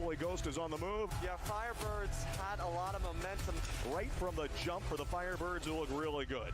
Holy Ghost is on the move. Yeah, Firebirds had a lot of momentum. Right from the jump for the Firebirds, who look really good.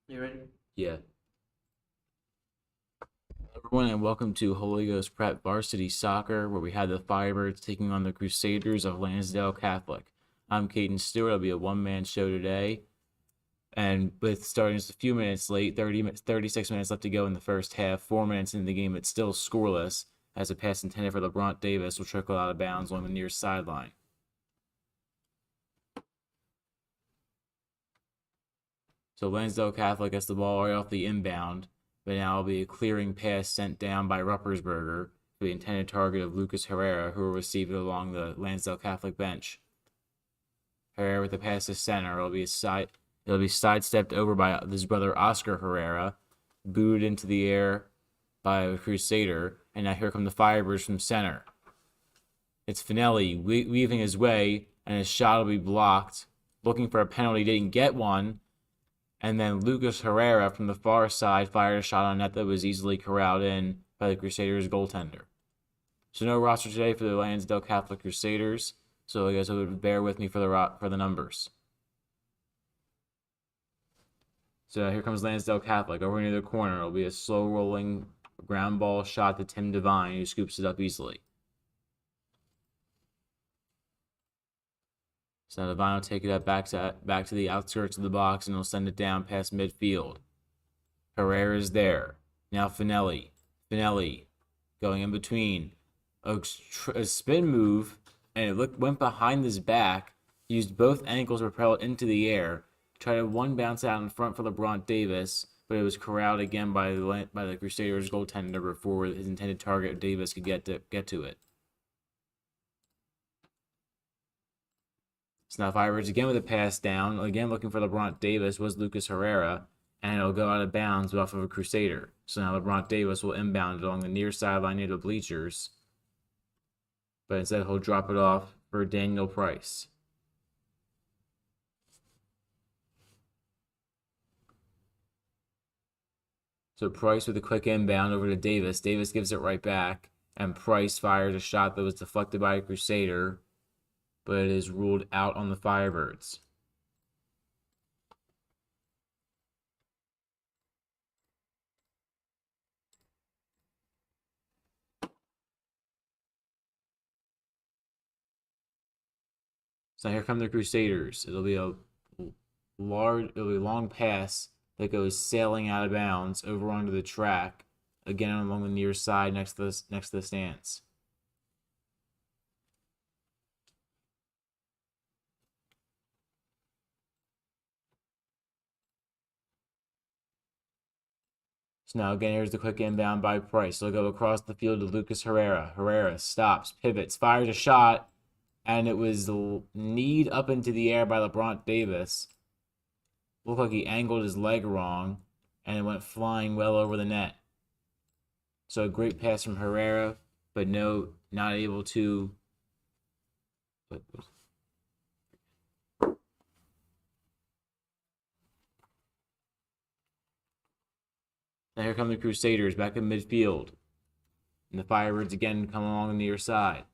You ready? Yeah. Everyone, and welcome to Holy Ghost Prep Varsity Soccer, where we had the Firebirds taking on the Crusaders of Lansdale Catholic. I'm Caden Stewart. It'll be a one-man show today, and with starting just a few minutes late, 36 minutes left to go in the first half, 4 minutes into the game, it's still scoreless, as a pass intended for Labrant Davis will trickle out of bounds along the near sideline. So Lansdale Catholic gets the ball right off the inbound, but now it'll be a clearing pass sent down by Ruppersberger for the intended target of Lucas Herrera, who will receive it along the Lansdale Catholic bench. Herrera with the pass to center. It'll be sidestepped over by his brother Oscar Herrera, booed into the air by a Crusader, and now here come the Firebirds from center. It's Fanelli weaving his way, and his shot will be blocked. Looking for a penalty, didn't get one. And then Lucas Herrera from the far side fired a shot on net that was easily corralled in by the Crusaders goaltender. So no roster today for the Lansdale Catholic Crusaders. So I guess I would bear with me for the numbers. So here comes Lansdale Catholic over near the corner. It'll be a slow rolling ground ball shot to Tim Devine, who scoops it up easily. So now Devine will take it up back to the outskirts of the box, and he'll send it down past midfield. Herrera's there. Now Fanelli going in between. A spin move, and it went behind his back. Used both ankles to propel it into the air. Tried to one bounce out in front for Labrant Davis, but it was corralled again by the Crusaders goaltender before his intended target Davis could get to it. So now Firebirds again with a pass down. Again looking for Labrant Davis was Lucas Herrera, and it'll go out of bounds off of a Crusader. So now Labrant Davis will inbound it along the near sideline near the bleachers, but instead he'll drop it off for Daniel Price. So Price with a quick inbound over to Davis. Davis gives it right back, and Price fires a shot that was deflected by a Crusader, but it is ruled out on the Firebirds. So here come the Crusaders. It'll be a long pass that goes sailing out of bounds over onto the track, again along the near side next to the stands. So now again, here's the quick inbound by Price. They'll go across the field to Lucas Herrera. Herrera stops, pivots, fires a shot, and it was kneed up into the air by Labrant Davis. Looked like he angled his leg wrong, and it went flying well over the net. So a great pass from Herrera, but no, not able to. Now here come the Crusaders back in midfield. And the Firebirds again come along the near side.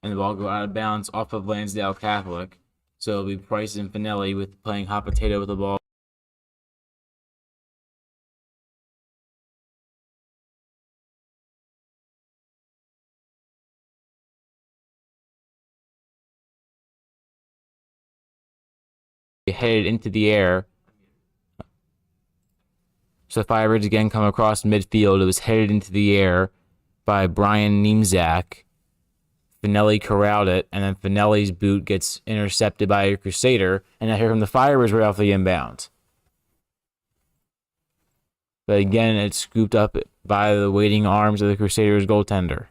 And the ball go out of bounds off of Lansdale Catholic. So it'll be Price and Fanelli with playing hot potato with the ball. Headed into the air. So the Firebirds again come across midfield. It was headed into the air by Brian Niemczak. Fanelli corralled it, and then Fanelli's boot gets intercepted by a Crusader, and now here come the Firebirds right off the inbound. But again, it's scooped up by the waiting arms of the Crusaders goaltender.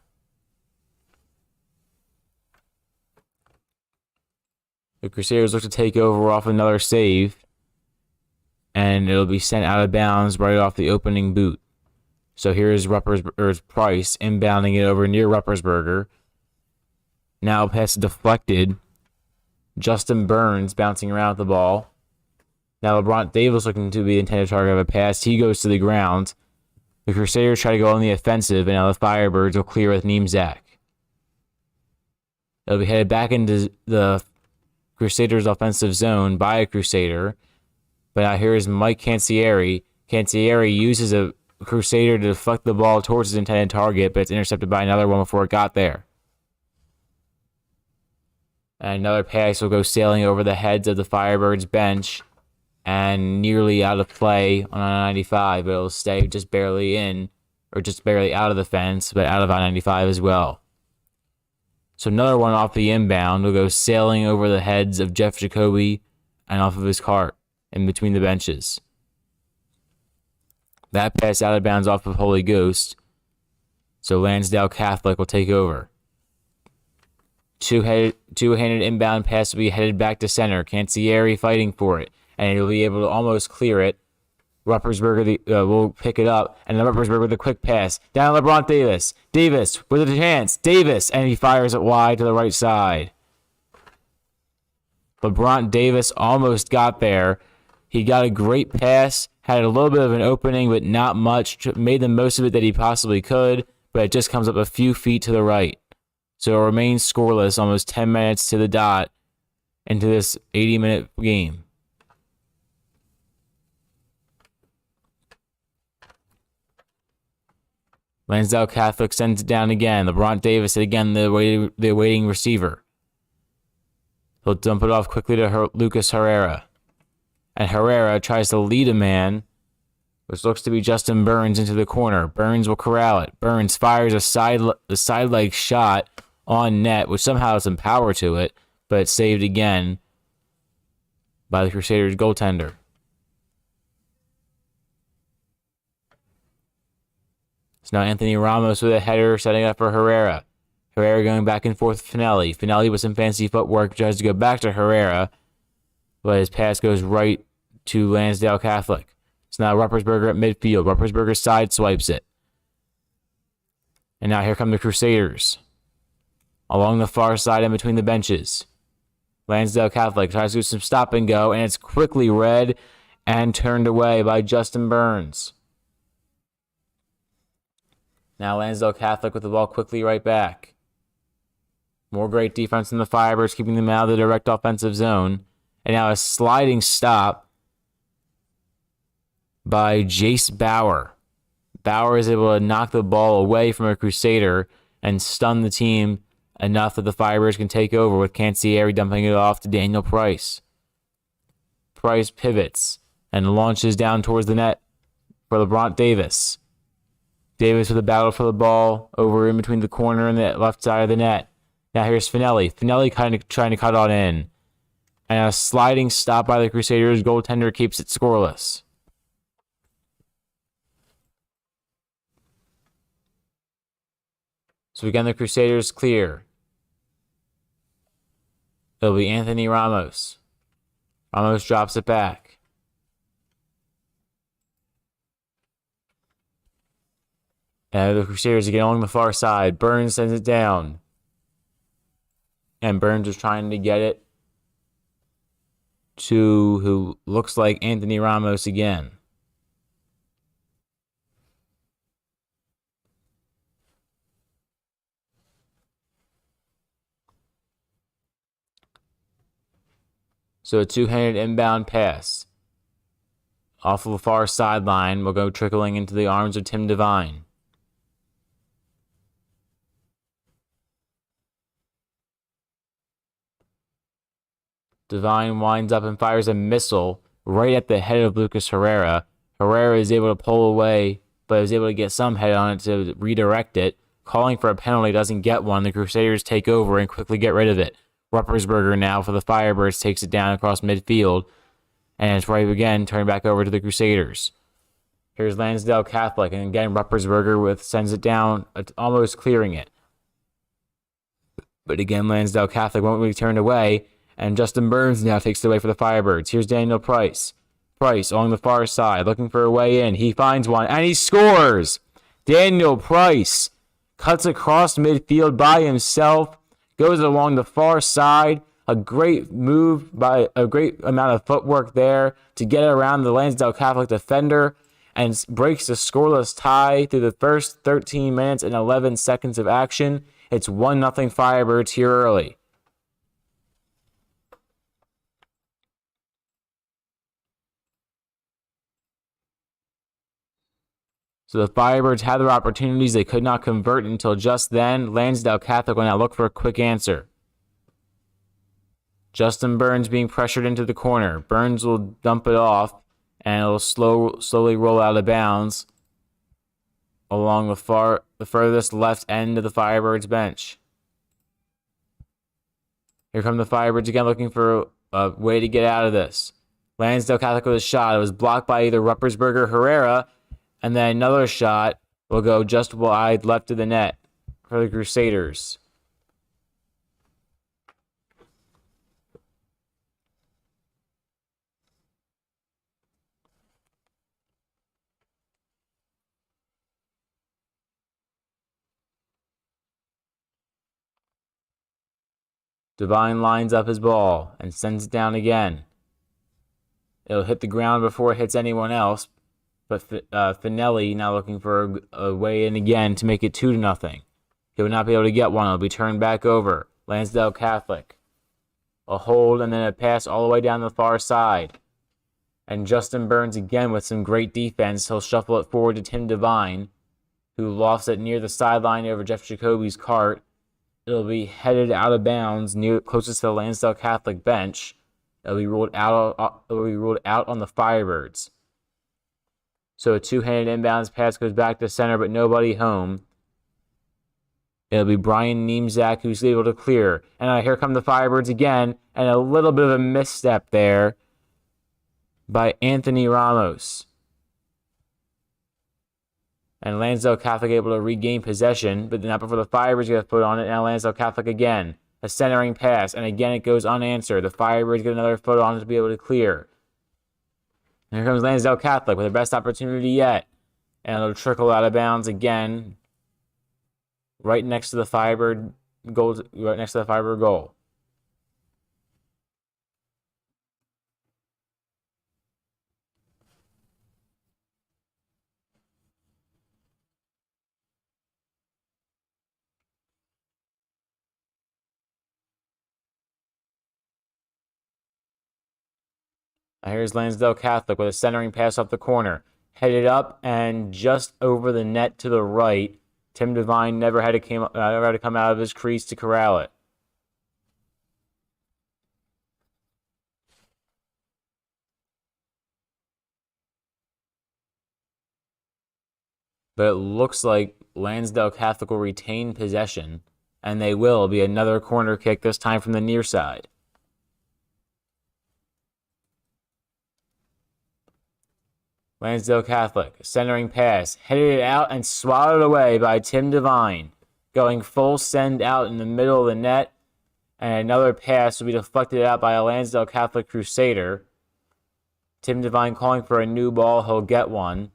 The Crusaders look to take over off another save, and it'll be sent out of bounds right off the opening boot. So here's Price inbounding it over near Ruppersberger. Now pass deflected. Justin Burns bouncing around with the ball. Now Labrant Davis looking to be the intended target of a pass. He goes to the ground. The Crusaders try to go on the offensive, and now the Firebirds will clear with Niemczak. It'll be headed back into the Crusaders' offensive zone by a Crusader. But now here is Mike Cancelliere. Cancelliere uses a Crusader to deflect the ball towards his intended target, but it's intercepted by another one before it got there. And another pass will go sailing over the heads of the Firebirds bench and nearly out of play on I-95. But it'll stay just barely in, or just barely out of the fence, but out of I-95 as well. So another one off the inbound will go sailing over the heads of Jeff Jacoby and off of his cart in between the benches. That pass out of bounds off of Holy Ghost. So Lansdale Catholic will take over. Two-handed inbound pass will be headed back to center. Cancelliere fighting for it, and he'll be able to almost clear it. Ruppersberger will pick it up, and then Ruppersberger with a quick pass. Down Labrant Davis. Davis with a chance. Davis, and he fires it wide to the right side. Labrant Davis almost got there. He got a great pass, had a little bit of an opening, but not much. Made the most of it that he possibly could, but it just comes up a few feet to the right. So it remains scoreless almost 10 minutes to the dot into this 80-minute game. Lansdale Catholic sends it down again. Labrant Davis, again, the waiting receiver. He'll dump it off quickly to Lucas Herrera. And Herrera tries to lead a man, which looks to be Justin Burns, into the corner. Burns will corral it. Burns fires a side leg shot on net, which somehow has some power to it, but it's saved again by the Crusaders goaltender. So now Anthony Ramos with a header setting up for Herrera. Herrera going back and forth with Fanelli. Fanelli with some fancy footwork tries to go back to Herrera, but his pass goes right to Lansdale Catholic. So now Ruppersberger at midfield. Ruppersberger side swipes it. And now here come the Crusaders. Along the far side in between the benches. Lansdale Catholic tries to do some stop and go, and it's quickly read and turned away by Justin Burns. Now Lansdale Catholic with the ball quickly right back. More great defense from the Firebirds, keeping them out of the direct offensive zone. And now a sliding stop by Jace Bauer. Bauer is able to knock the ball away from a Crusader and stun the team enough that the Firebirds can take over, with Cancelliere dumping it off to Daniel Price. Price pivots and launches down towards the net for Labrant Davis. Davis with a battle for the ball over in between the corner and the left side of the net. Now here's Fanelli. Fanelli kind of trying to cut on in. And a sliding stop by the Crusaders. Goaltender keeps it scoreless. So again, the Crusaders clear. It'll be Anthony Ramos. Ramos drops it back. And the Crusaders get along the far side. Burns sends it down. And Burns is trying to get it to who looks like Anthony Ramos again. So a two-handed inbound pass off of the far sideline will go trickling into the arms of Tim Devine. Devine winds up and fires a missile right at the head of Lucas Herrera. Herrera is able to pull away, but is able to get some head on it to redirect it. Calling for a penalty, doesn't get one. The Crusaders take over and quickly get rid of it. Ruppersberger now for the Firebirds takes it down across midfield. And it's right again, turning back over to the Crusaders. Here's Lansdale Catholic, and again Ruppersberger sends it down, almost clearing it. But again, Lansdale Catholic won't be turned away. And Justin Burns now takes it away for the Firebirds. Here's Daniel Price. Price along the far side, looking for a way in. He finds one, and he scores! Daniel Price cuts across midfield by himself, goes along the far side. A great move by a great amount of footwork there to get around the Lansdale Catholic defender, and breaks the scoreless tie through the first 13 minutes and 11 seconds of action. It's 1-0 Firebirds here early. So the Firebirds had their opportunities. They could not convert until just then. Lansdale Catholic will now look for a quick answer. Justin Burns being pressured into the corner. Burns will dump it off, and it'll slowly roll out of bounds along the furthest left end of the Firebirds bench. Here come the Firebirds again, looking for a way to get out of this. Lansdale Catholic with a shot. It was blocked by either Ruppersberger or Herrera. And then another shot will go just wide left of the net for the Crusaders. Devine lines up his ball and sends it down again. It'll hit the ground before it hits anyone else. But Fanelli now looking for a way in again to make it 2-0. He will not be able to get one. It'll be turned back over. Lansdale Catholic. A hold and then a pass all the way down the far side. And Justin Burns again with some great defense. He'll shuffle it forward to Tim Devine, who lofts it near the sideline over Jeff Jacoby's cart. It'll be headed out of bounds closest to the Lansdale Catholic bench. It'll be ruled out on the Firebirds. So a two-handed inbounds pass goes back to center, but nobody home. It'll be Brian Niemczak who's able to clear. And here come the Firebirds again, and a little bit of a misstep there by Anthony Ramos. And Lansdale Catholic able to regain possession, but not before the Firebirds get a foot on it. Now Lansdale Catholic again. A centering pass, and again it goes unanswered. The Firebirds get another foot on it to be able to clear. And here comes Lansdale Catholic with their best opportunity yet. And it'll trickle out of bounds again. Right next to the Firebird goal. Here's Lansdale Catholic with a centering pass off the corner. Headed up and just over the net to the right Tim Devine never had to come out of his crease to corral it. But it looks like Lansdale Catholic will retain possession, and they will be another corner kick, this time from the near side. Lansdale Catholic, centering pass, headed it out and swatted away by Tim Devine, going full send out in the middle of the net, and another pass will be deflected out by a Lansdale Catholic Crusader. Tim Devine calling for a new ball, he'll get one,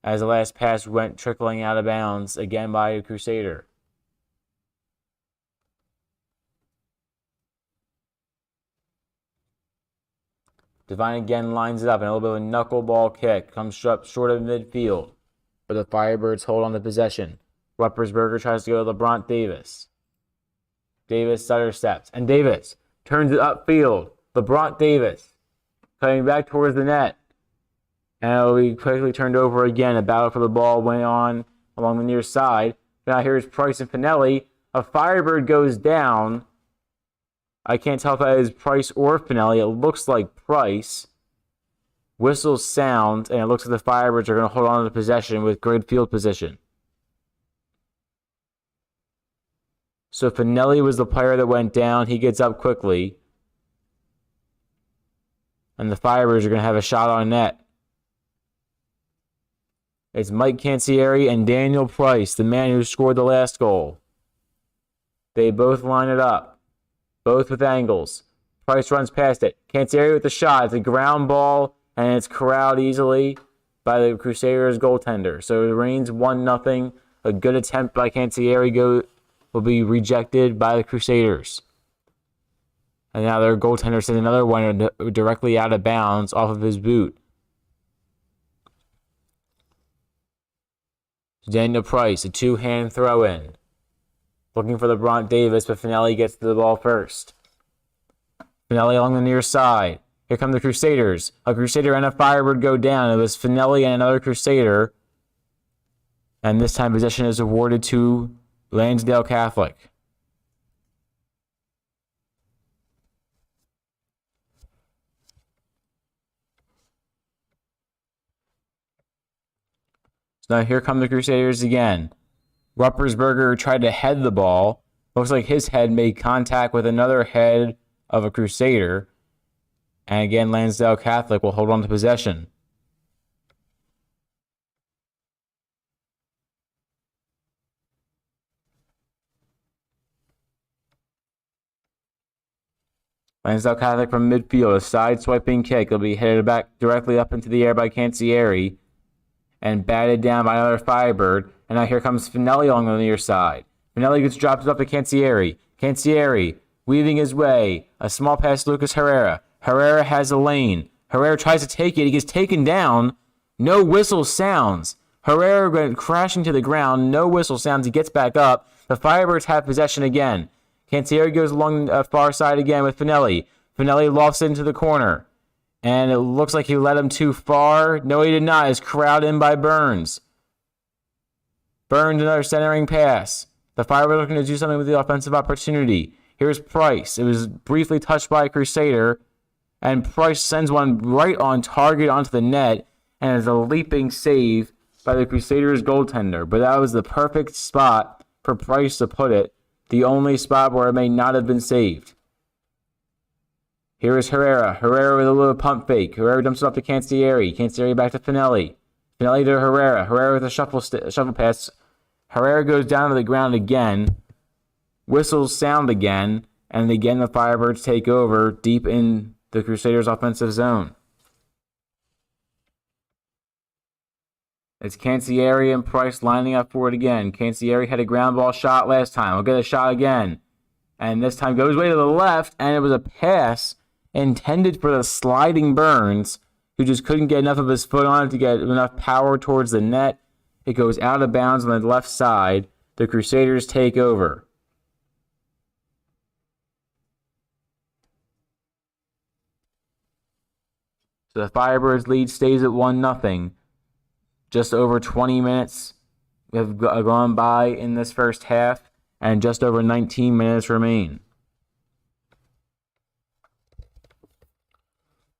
as the last pass went trickling out of bounds, again by a Crusader. Devine again lines it up, and a little bit of a knuckleball kick comes up short of midfield, but the Firebirds hold on to possession. Ruppersberger tries to go to Labrant Davis. Davis stutter steps, and Davis turns it upfield. Labrant Davis coming back towards the net. And it will be quickly turned over again. A battle for the ball went on along the near side. Now here's Price and Fanelli. A Firebird goes down. I can't tell if that is Price or Fanelli. It looks like Price. Whistles sound, and it looks like the Firebirds are going to hold on to possession with great field position. So Fanelli was the player that went down. He gets up quickly. And the Firebirds are going to have a shot on net. It's Mike Cancelliere and Daniel Price, the man who scored the last goal. They both line it up, both with angles. Price runs past it. Cancelliere with the shot. It's a ground ball, and it's corralled easily by the Crusaders' goaltender. So it remains 1-0. A good attempt by Cancelliere will be rejected by the Crusaders. And now their goaltender sends another one directly out of bounds off of his boot. Daniel Price, a two-hand throw-in. Looking for Labrant Davis, but Fanelli gets to the ball first. Fanelli along the near side. Here come the Crusaders. A Crusader and a Firebird go down. It was Fanelli and another Crusader. And this time possession is awarded to Lansdale Catholic. So now here come the Crusaders again. Ruppersberger tried to head the ball. Looks like his head made contact with another head of a Crusader. And again, Lansdale Catholic will hold on to possession. Lansdale Catholic from midfield. A side-swiping kick. It'll be headed back directly up into the air by Cancelliere. And batted down by another Firebird. And now here comes Fanelli along the near side. Fanelli gets dropped up to Cancelliere. Cancelliere weaving his way. A small pass to Lucas Herrera. Herrera has a lane. Herrera tries to take it. He gets taken down. No whistle sounds. Herrera went crashing to the ground. No whistle sounds. He gets back up. The Firebirds have possession again. Cancelliere goes along the far side again with Fanelli. Fanelli lofts into the corner. And it looks like he led him too far. No, he did not. It's corralled in by Burns. Burns, another centering pass. The Firebirds looking to do something with the offensive opportunity. Here's Price. It was briefly touched by a Crusader. And Price sends one right on target onto the net. And it's a leaping save by the Crusaders' goaltender. But that was the perfect spot for Price to put it. The only spot where it may not have been saved. Here is Herrera. Herrera with a little pump fake. Herrera dumps it off to Cancelliere. Cancelliere back to Fanelli. Fanelli to Herrera. Herrera with a shuffle pass. Herrera goes down to the ground again. Whistles sound again. And again the Firebirds take over deep in the Crusaders' offensive zone. It's Cancelliere and Price lining up for it again. Cancelliere had a ground ball shot last time. We'll get a shot again. And this time goes way to the left. And it was a pass intended for the sliding Burns, who just couldn't get enough of his foot on it to get enough power towards the net. It goes out of bounds on the left side. The Crusaders take over. So the Firebirds lead stays at 1-0. Just over 20 minutes have gone by in this first half, and just over 19 minutes remain.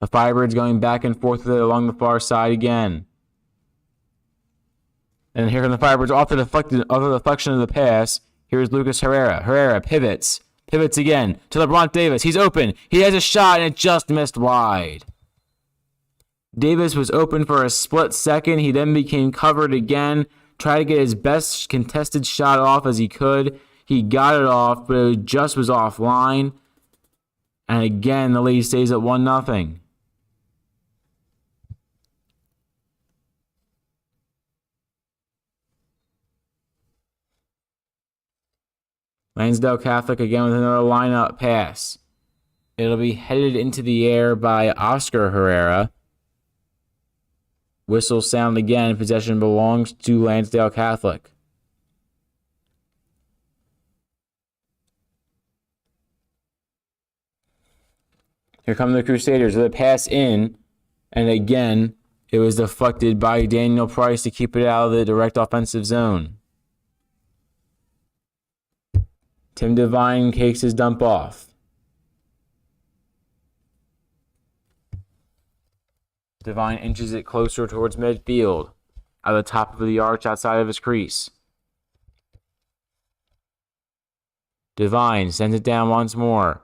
The Firebirds going back and forth with it along the far side again. And here come the Firebirds off the deflection of the pass. Here's Lucas Herrera. Herrera pivots again to Labrant Davis. He's open. He has a shot, and it just missed wide. Davis was open for a split second. He then became covered again. Tried to get his best contested shot off as he could. He got it off, but it just was offline. And again, the lead stays at 1-0. Lansdale Catholic again with another lineup pass. It'll be headed into the air by Oscar Herrera. Whistle sound again. Possession belongs to Lansdale Catholic. Here come the Crusaders with a pass in. And again, it was deflected by Daniel Price to keep it out of the direct offensive zone. Tim Devine takes his dump off. Devine inches it closer towards midfield, at the top of the arch outside of his crease. Devine sends it down once more.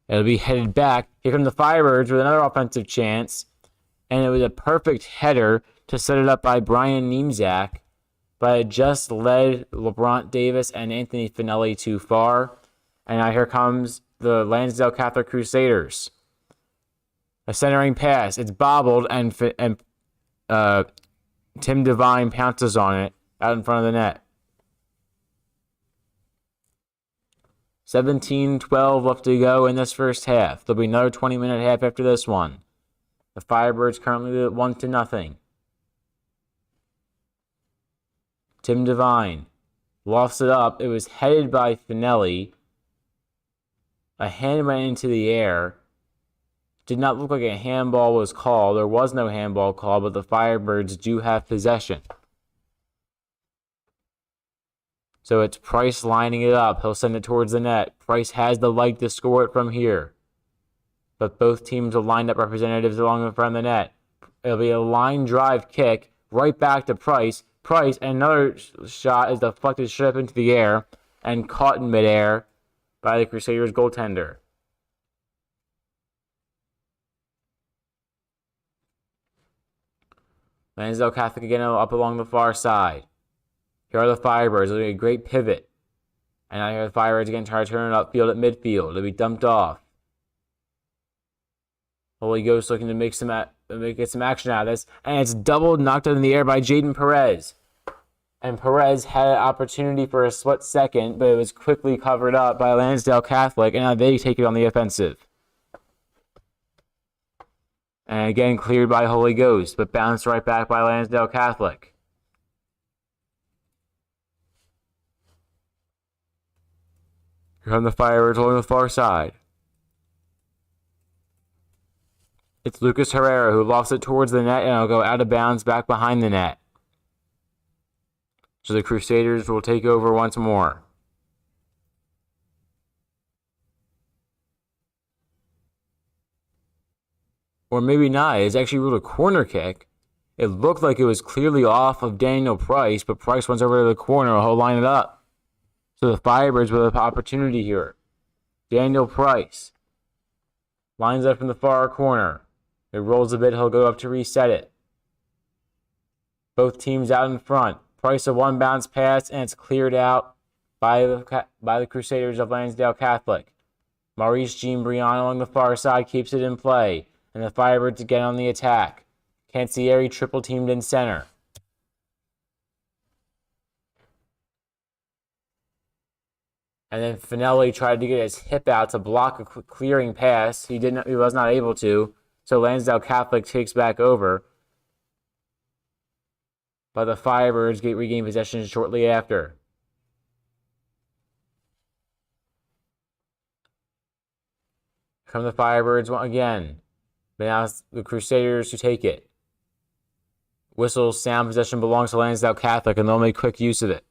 It'll be headed back. Here come the Firebirds with another offensive chance. And it was a perfect header to set it up by Brian Niemczak. But it just led Labrant Davis and Anthony Fanelli too far. And now here comes the Lansdale Catholic Crusaders. A centering pass. It's bobbled, and Tim Devine pounces on it out in front of the net. 17-12 left to go in this first half. There'll be another 20-minute half after this one. The Firebirds currently at 1-0. Tim Devine lofts it up. It was headed by Fanelli. A hand went into the air. Did not look like a handball was called. There was no handball called, but the Firebirds do have possession. So it's Price lining it up. He'll send it towards the net. Price has the leg to score it from here. But both teams will line up representatives along the front of the net. It'll be a line drive kick right back to Price. Price, and another shot is deflected straight up into the air and caught in midair by the Crusaders goaltender. Lansdale Catholic again up along the far side. Here are the Firebirds. It'll be a great pivot. And now here are the Firebirds again trying to turn it upfield at midfield. It'll be dumped off. Holy Ghost looking to get some action out of this. And it's doubled, knocked out in the air by Jaydan Perez. And Perez had an opportunity for a split second, but it was quickly covered up by Lansdale Catholic. And now they take it on the offensive. And again cleared by Holy Ghost, but bounced right back by Lansdale Catholic. Here come the Firebirds along the far side. It's Lucas Herrera who lofts it towards the net, and it'll go out of bounds back behind the net. So the Crusaders will take over once more. Or maybe not. It's actually ruled a corner kick. It looked like it was clearly off of Daniel Price, but Price went over to the corner and he'll line it up. So the Firebirds will have opportunity here. Daniel Price lines up from the far corner. It rolls a bit. He'll go up to reset it. Both teams out in front. Price a one bounce pass, and it's cleared out by the Crusaders of Lansdale Catholic. Maurece Jean-Briand along the far side keeps it in play, and the Firebirds again on the attack. Cancelliere triple teamed in center. And then Fanelli tried to get his hip out to block a clearing pass. He was not able to. So Lansdale Catholic takes back over. But the Firebirds regain possession shortly after. Come the Firebirds again. But now it's the Crusaders who take it. Whistle sound, possession belongs to Lansdale Catholic, and they'll make quick use of it.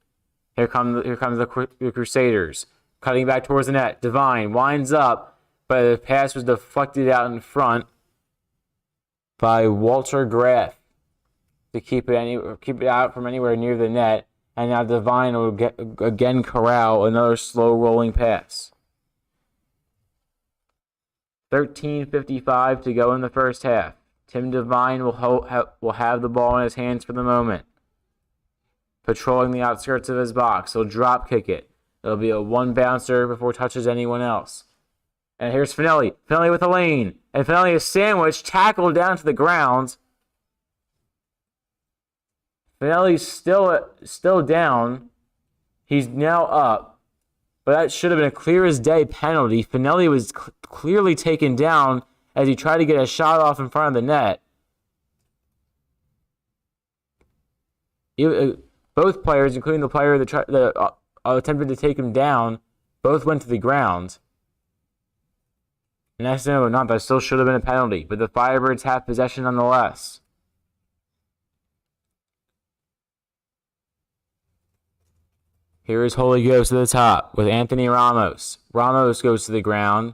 Here comes the Crusaders. Cutting back towards the net. Devine winds up, but the pass was deflected out in front by Walter Graff to keep it out from anywhere near the net. And now Devine will again corral another slow rolling pass. 13:55 to go in the first half. Tim Devine will have the ball in his hands for the moment. Patrolling the outskirts of his box. He'll drop kick it. It'll be a one bouncer before it touches anyone else. And here's Fanelli. Fanelli with a lane. And Fanelli is sandwiched, tackled down to the ground. Fanelli's still down. He's now up. But that should have been a clear as day penalty. Fanelli was clearly taken down as he tried to get a shot off in front of the net. Both players, including the player that attempted to take him down, both went to the ground. And accidental or not, that still should have been a penalty. But the Firebirds have possession nonetheless. Here is Holy Ghost at the top with Anthony Ramos. Ramos goes to the ground.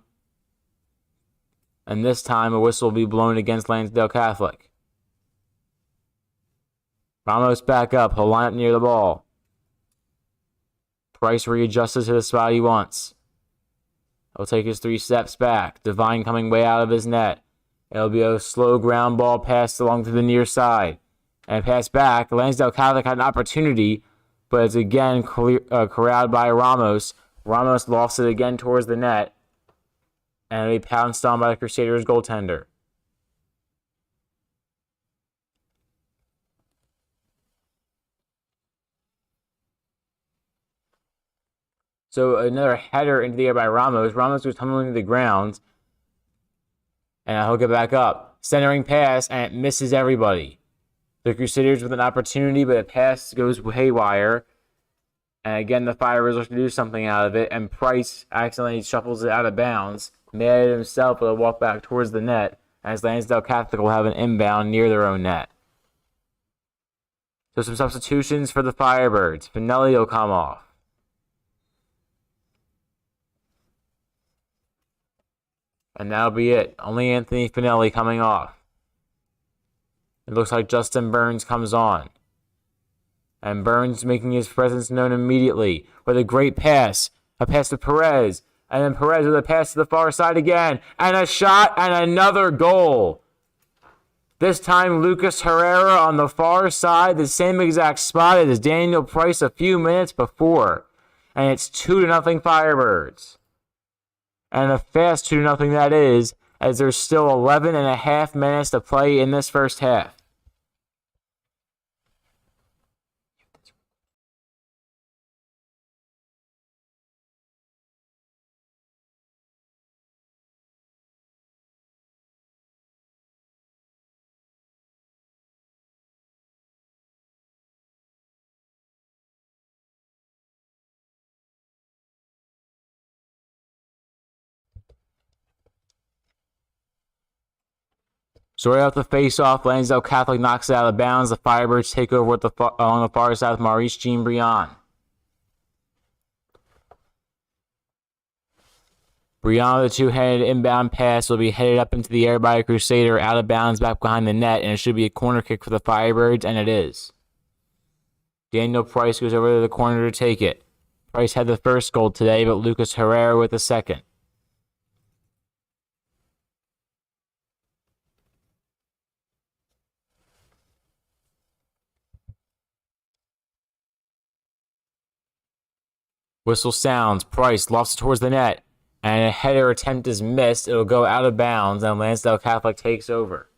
And this time a whistle will be blown against Lansdale Catholic. Ramos back up. He'll line up near the ball. Price readjusts to the spot he wants. He'll take his 3 steps back. Devine coming way out of his net. It'll be a slow ground ball passed along to the near side. And pass back. Lansdale Catholic had an opportunity, but it's again corralled by Ramos. Ramos lost it again towards the net. And it'll be pounced on by the Crusaders goaltender. So another header into the air by Ramos. Ramos was tumbling to the ground. And he'll get back up. Centering pass, and it misses everybody. The Crusaders with an opportunity, but the pass goes haywire. And again, the Firebirds look to do something out of it. And Price accidentally shuffles it out of bounds. Made it himself, but he'll walk back towards the net. As Lansdale Catholic will have an inbound near their own net. So some substitutions for the Firebirds. Fanelli will come off. And that'll be it. Only Anthony Fanelli coming off. It looks like Justin Burns comes on. And Burns making his presence known immediately with a great pass. A pass to Perez. And then Perez with a pass to the far side again. And a shot and another goal. This time Lucas Herrera on the far side. The same exact spot as Daniel Price a few minutes before. And it's 2-0 Firebirds. And a fast 2-0 that is, as there's still 11.5 minutes to play in this first half. So right off the face-off, Lansdale Catholic knocks it out of bounds. The Firebirds take over along the far side with Maurece Jean-Briand. Briand with a two-handed inbound pass will be headed up into the air by a Crusader, out of bounds back behind the net, and it should be a corner kick for the Firebirds, and it is. Daniel Price goes over to the corner to take it. Price had the first goal today, but Lucas Herrera with the second. Whistle sounds. Price lofts it towards the net. And a header attempt is missed. It'll go out of bounds, and Lansdale Catholic takes over.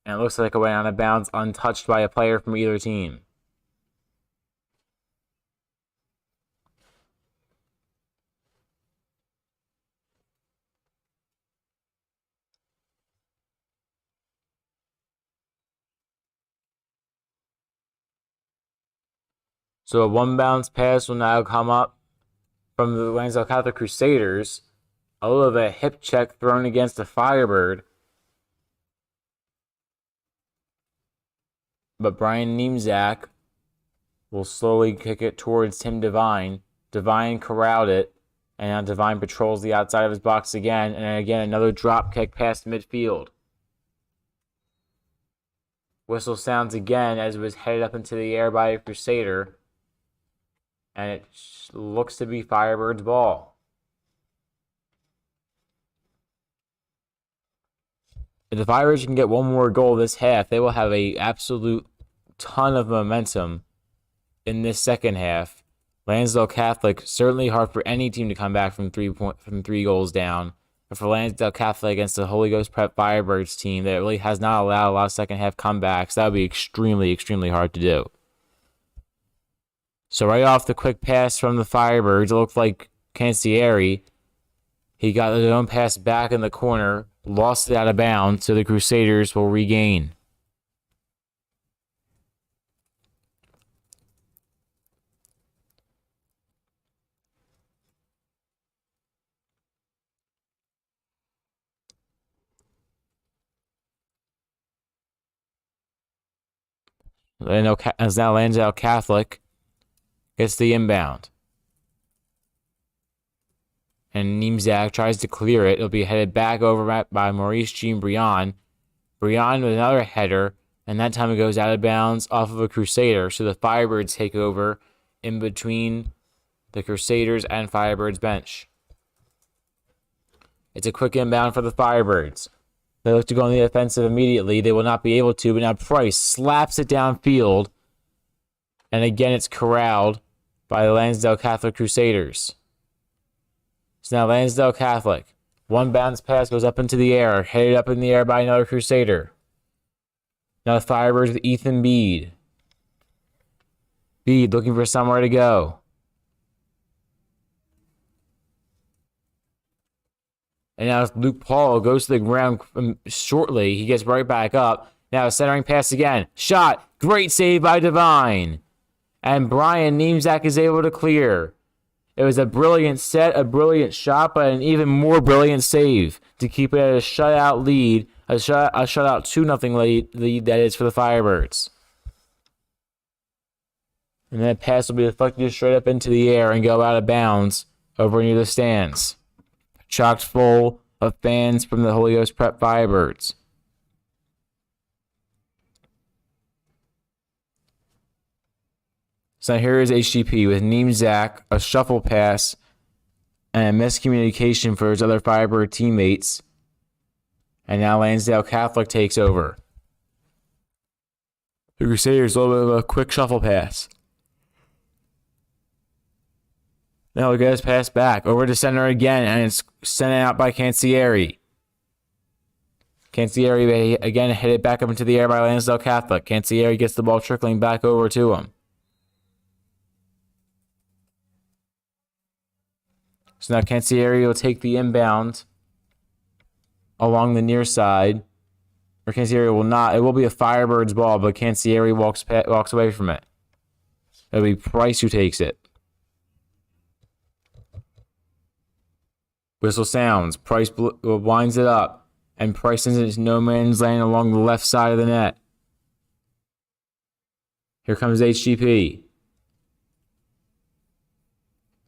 And it looks like it went out of bounds untouched by a player from either team. So a one-bounce pass will now come up from the Lansdale Catholic Crusaders. A little of a hip check thrown against the Firebird. but Brian Niemczak will slowly kick it towards Tim Devine. Devine corralled it, and now Devine patrols the outside of his box again, and again another drop kick past midfield. Whistle sounds again as it was headed up into the air by a Crusader, and it looks to be Firebird's ball. If the Firebirds can get one more goal this half, they will have an absolute ton of momentum in this second half. Lansdale Catholic, certainly hard for any team to come back from 3 goals down. But for Lansdale Catholic against the Holy Ghost Prep Firebirds team that really has not allowed a lot of second half comebacks, that would be extremely, extremely hard to do. So right off the quick pass from the Firebirds, it looked like Cancelliere. He got his own pass back in the corner, lost it out of bounds, so the Crusaders will regain. As now Lansdale Catholic gets the inbound. And Niemczak tries to clear it. It'll be headed back over by Maurece Jean Briand. Briand with another header, and that time it goes out of bounds off of a Crusader. So the Firebirds take over in between the Crusaders and Firebirds bench. It's a quick inbound for the Firebirds. They look to go on the offensive immediately. They will not be able to, but now Price slaps it downfield. And again, it's corralled by the Lansdale Catholic Crusaders. So now Lansdale Catholic. One bounce pass goes up into the air, headed up in the air by another Crusader. Now the Firebirds with Ethan Beede. Beede looking for somewhere to go. And now Luke Paul goes to the ground shortly. He gets right back up. Now centering pass again. Shot. Great save by Devine. And Brian Niemczak is able to clear. It was a brilliant set, a brilliant shot, but an even more brilliant save to keep it at a shutout lead. A shutout 2-0 lead that is for the Firebirds. And that pass will be deflected straight up into the air and go out of bounds over near the stands. Chocked full of fans from the Holy Ghost Prep Firebirds. So here is HGP with Niemczak, a shuffle pass, and a miscommunication for his other Firebird teammates. And now Lansdale Catholic takes over. The Crusaders a little bit of a quick shuffle pass. Now look at his pass back. Over to center again, and it's sent out by Cancelliere. Cancelliere again headed back up into the air by Lansdale Catholic. Cancelliere gets the ball trickling back over to him. So now Cancelliere will take the inbound along the near side. Or Cancelliere will not. It will be a Firebirds ball, but Cancelliere walks away from it. It'll be Price who takes it. Whistle sounds. Price winds it up. And Price sends it into no man's land along the left side of the net. Here comes HGP.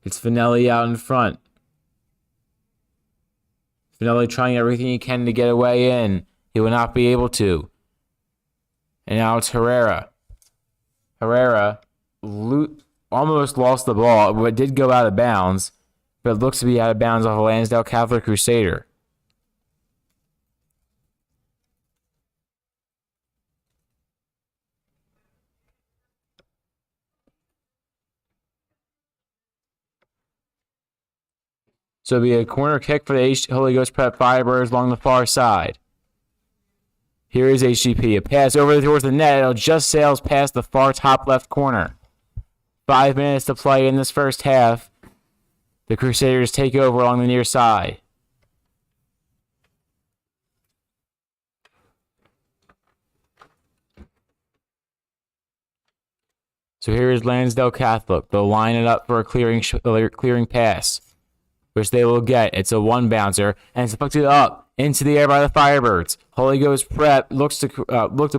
It's Fanelli out in front. Fanelli trying everything he can to get away in. He will not be able to. And now it's Herrera. Herrera almost lost the ball, but did go out of bounds. But it looks to be out of bounds off a Lansdale Catholic Crusader. So it'll be a corner kick for the Holy Ghost Prep Firebirds along the far side. Here is HGP. A pass over towards the net. It'll just sails past the far top left corner. 5 minutes to play in this first half. The Crusaders take over along the near side. So here is Lansdale Catholic. They'll line it up for a clearing pass, which they will get. It's a one bouncer, and it's deflected up Into the air by the Firebirds. Holy Ghost Prep looks to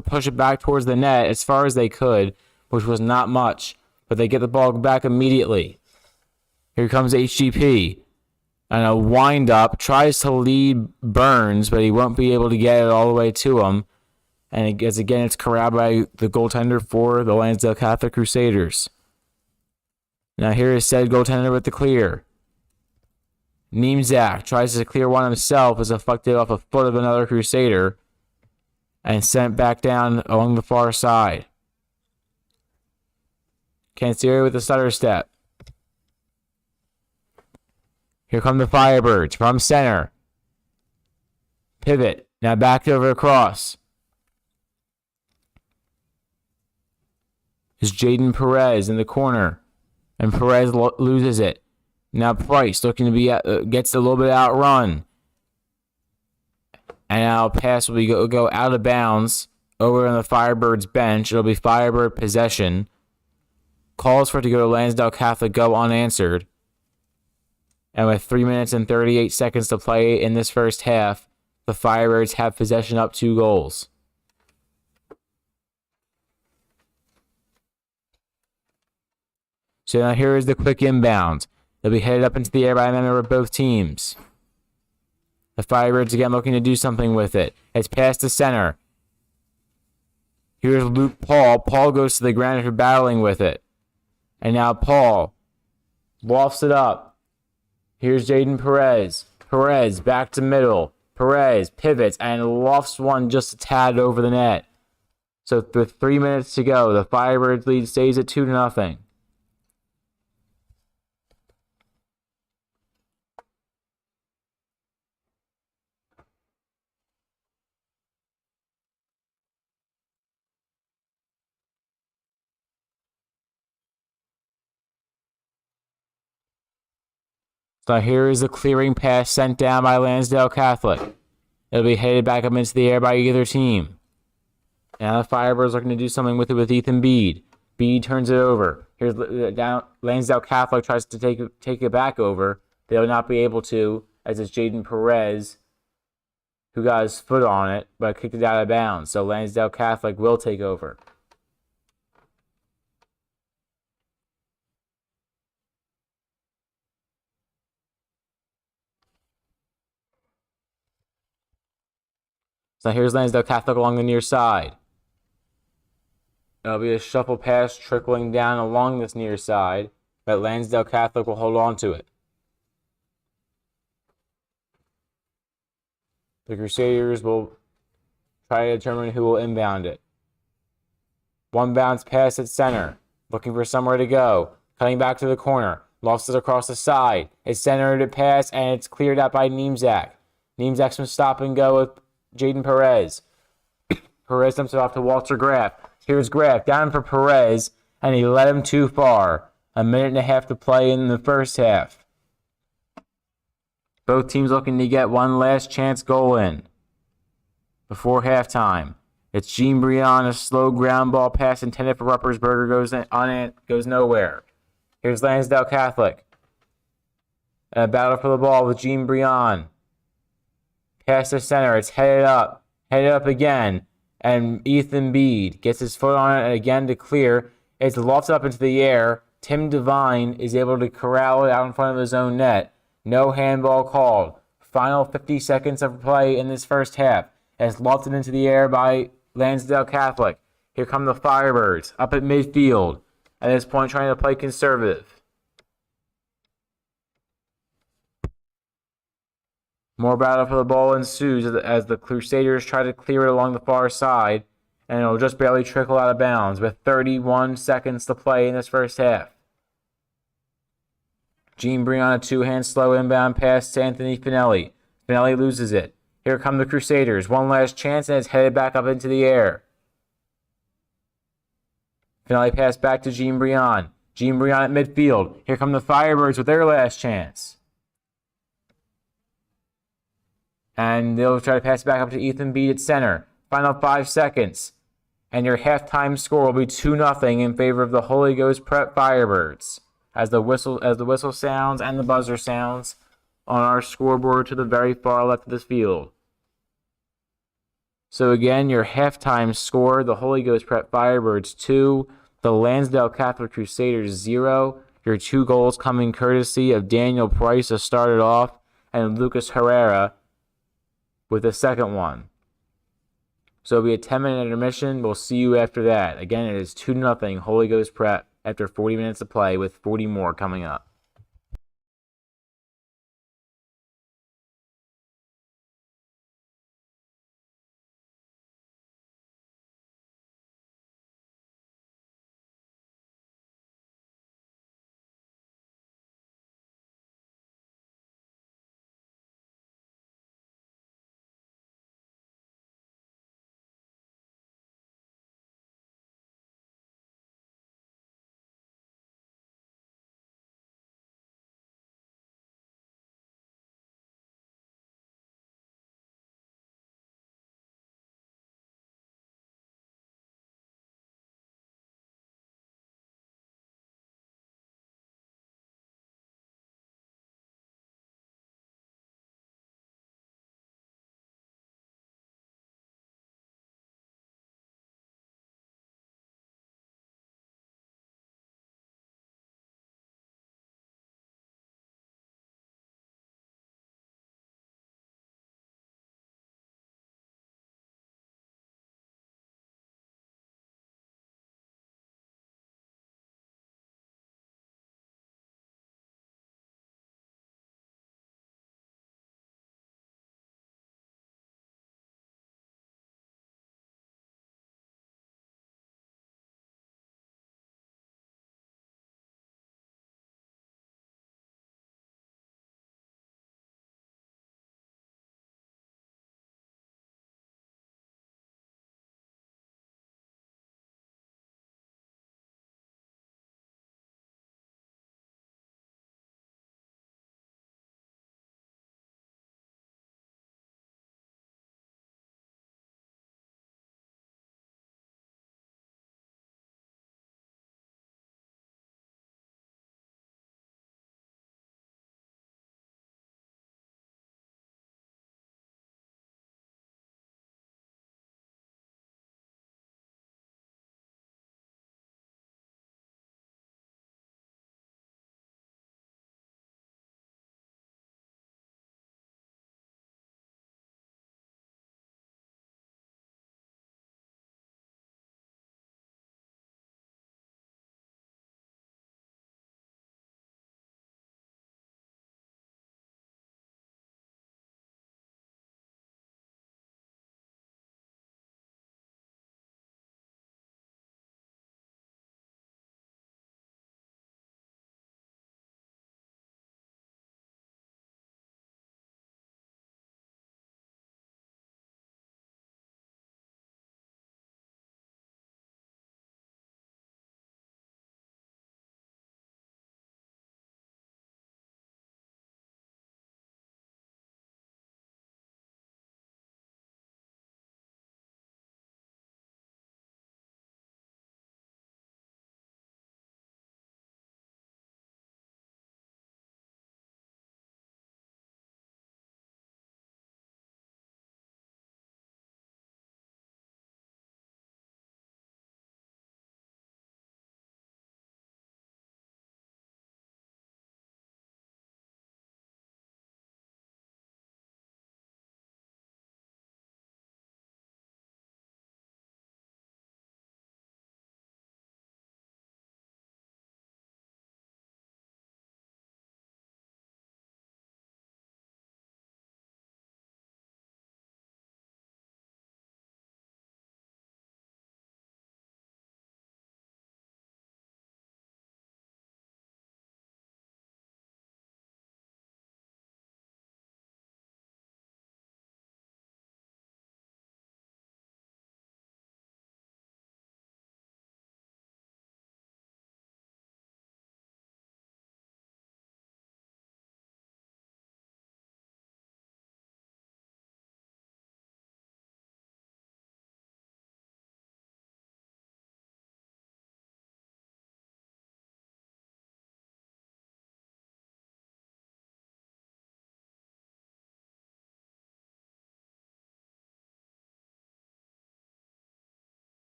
push it back towards the net as far as they could, which was not much. But they get the ball back immediately. Here comes HGP. And a wind-up. Tries to lead Burns, but he won't be able to get it all the way to him. And it's corralled by the goaltender for the Lansdale Catholic Crusaders. Now here is said goaltender with the clear. Niemczak tries to clear one himself, is deflected off a foot of another Crusader and sent back down along the far side. Cancelliere with the stutter step. Here come the Firebirds from center. Pivot. Now back over across. Is Jaydan Perez in the corner. And Perez loses it. Now Price looking to be gets a little bit outrun. And now pass will go out of bounds over on the Firebirds bench. It'll be Firebird possession. Calls for it to go to Lansdale Catholic, go unanswered. And with 3 minutes and 38 seconds to play in this first half, the Firebirds have possession up 2 goals. So now here is the quick inbound. They'll be headed up into the air by a member of both teams. The Firebirds again looking to do something with it. It's past the center. Here's Luke Paul. Paul goes to the ground after battling with it. And now Paul lofts it up. Here's Jaydan Perez. Perez back to middle. Perez pivots and lofts one just a tad over the net. So with 3 minutes to go, the Firebirds lead stays at 2-0. So here is the clearing pass sent down by Lansdale Catholic. It'll be headed back up into the air by either team. Now the Firebirds looking to do something with it with Ethan Beede. Beede turns it over. Here's down. Lansdale Catholic tries to take it back over. They'll not be able to, as it's Jaydan Perez who got his foot on it, but kicked it out of bounds. So Lansdale Catholic will take over. So here's Lansdale Catholic along the near side. It'll be a shuffle pass trickling down along this near side, but Lansdale Catholic will hold on to it. The Crusaders will try to determine who will inbound it. One bounce pass at center, looking for somewhere to go. Cutting back to the corner, lost it across the side. It's centered to pass, and it's cleared out by Niemczak. Niemczak's going to stop and go with Jaydan Perez. Perez dumps it off to Walter Graff. Here's Graff down for Perez, and he led him too far. 1.5 minutes to play in the first half. Both teams looking to get one last chance goal in before halftime. It's Jean Briand, a slow ground ball pass intended for Ruppersberger goes nowhere. Here's Lansdale Catholic. A battle for the ball with Jean Briand. Pass to center. It's headed up again. And Ethan Beede gets his foot on it again to clear. It's lofted up into the air. Tim Devine is able to corral it out in front of his own net. No handball called. Final 50 seconds of play in this first half. It's lofted into the air by Lansdale Catholic. Here come the Firebirds up at midfield. At this point, trying to play conservative. More battle for the ball ensues as the Crusaders try to clear it along the far side, and it'll just barely trickle out of bounds with 31 seconds to play in this first half. Jean Briand, a two-hand slow inbound pass to Anthony Fanelli. Fanelli loses it. Here come the Crusaders. One last chance, and it's headed back up into the air. Fanelli pass back to Jean Briand. Jean Briand at midfield. Here come the Firebirds with their last chance. And they'll try to pass it back up to Ethan Beede at center. Final 5 seconds. And your halftime score will be 2-0 in favor of the Holy Ghost Prep Firebirds. As the whistle sounds and the buzzer sounds on our scoreboard to the very far left of this field. So again, your halftime score, the Holy Ghost Prep Firebirds 2, the Lansdale Catholic Crusaders 0. Your 2 goals coming courtesy of Daniel Price to start it off and Lucas Herrera with the second one. So it'll be a 10-minute intermission. We'll see you after that. Again, it is 2-0 Holy Ghost Prep after 40 minutes of play with 40 more coming up.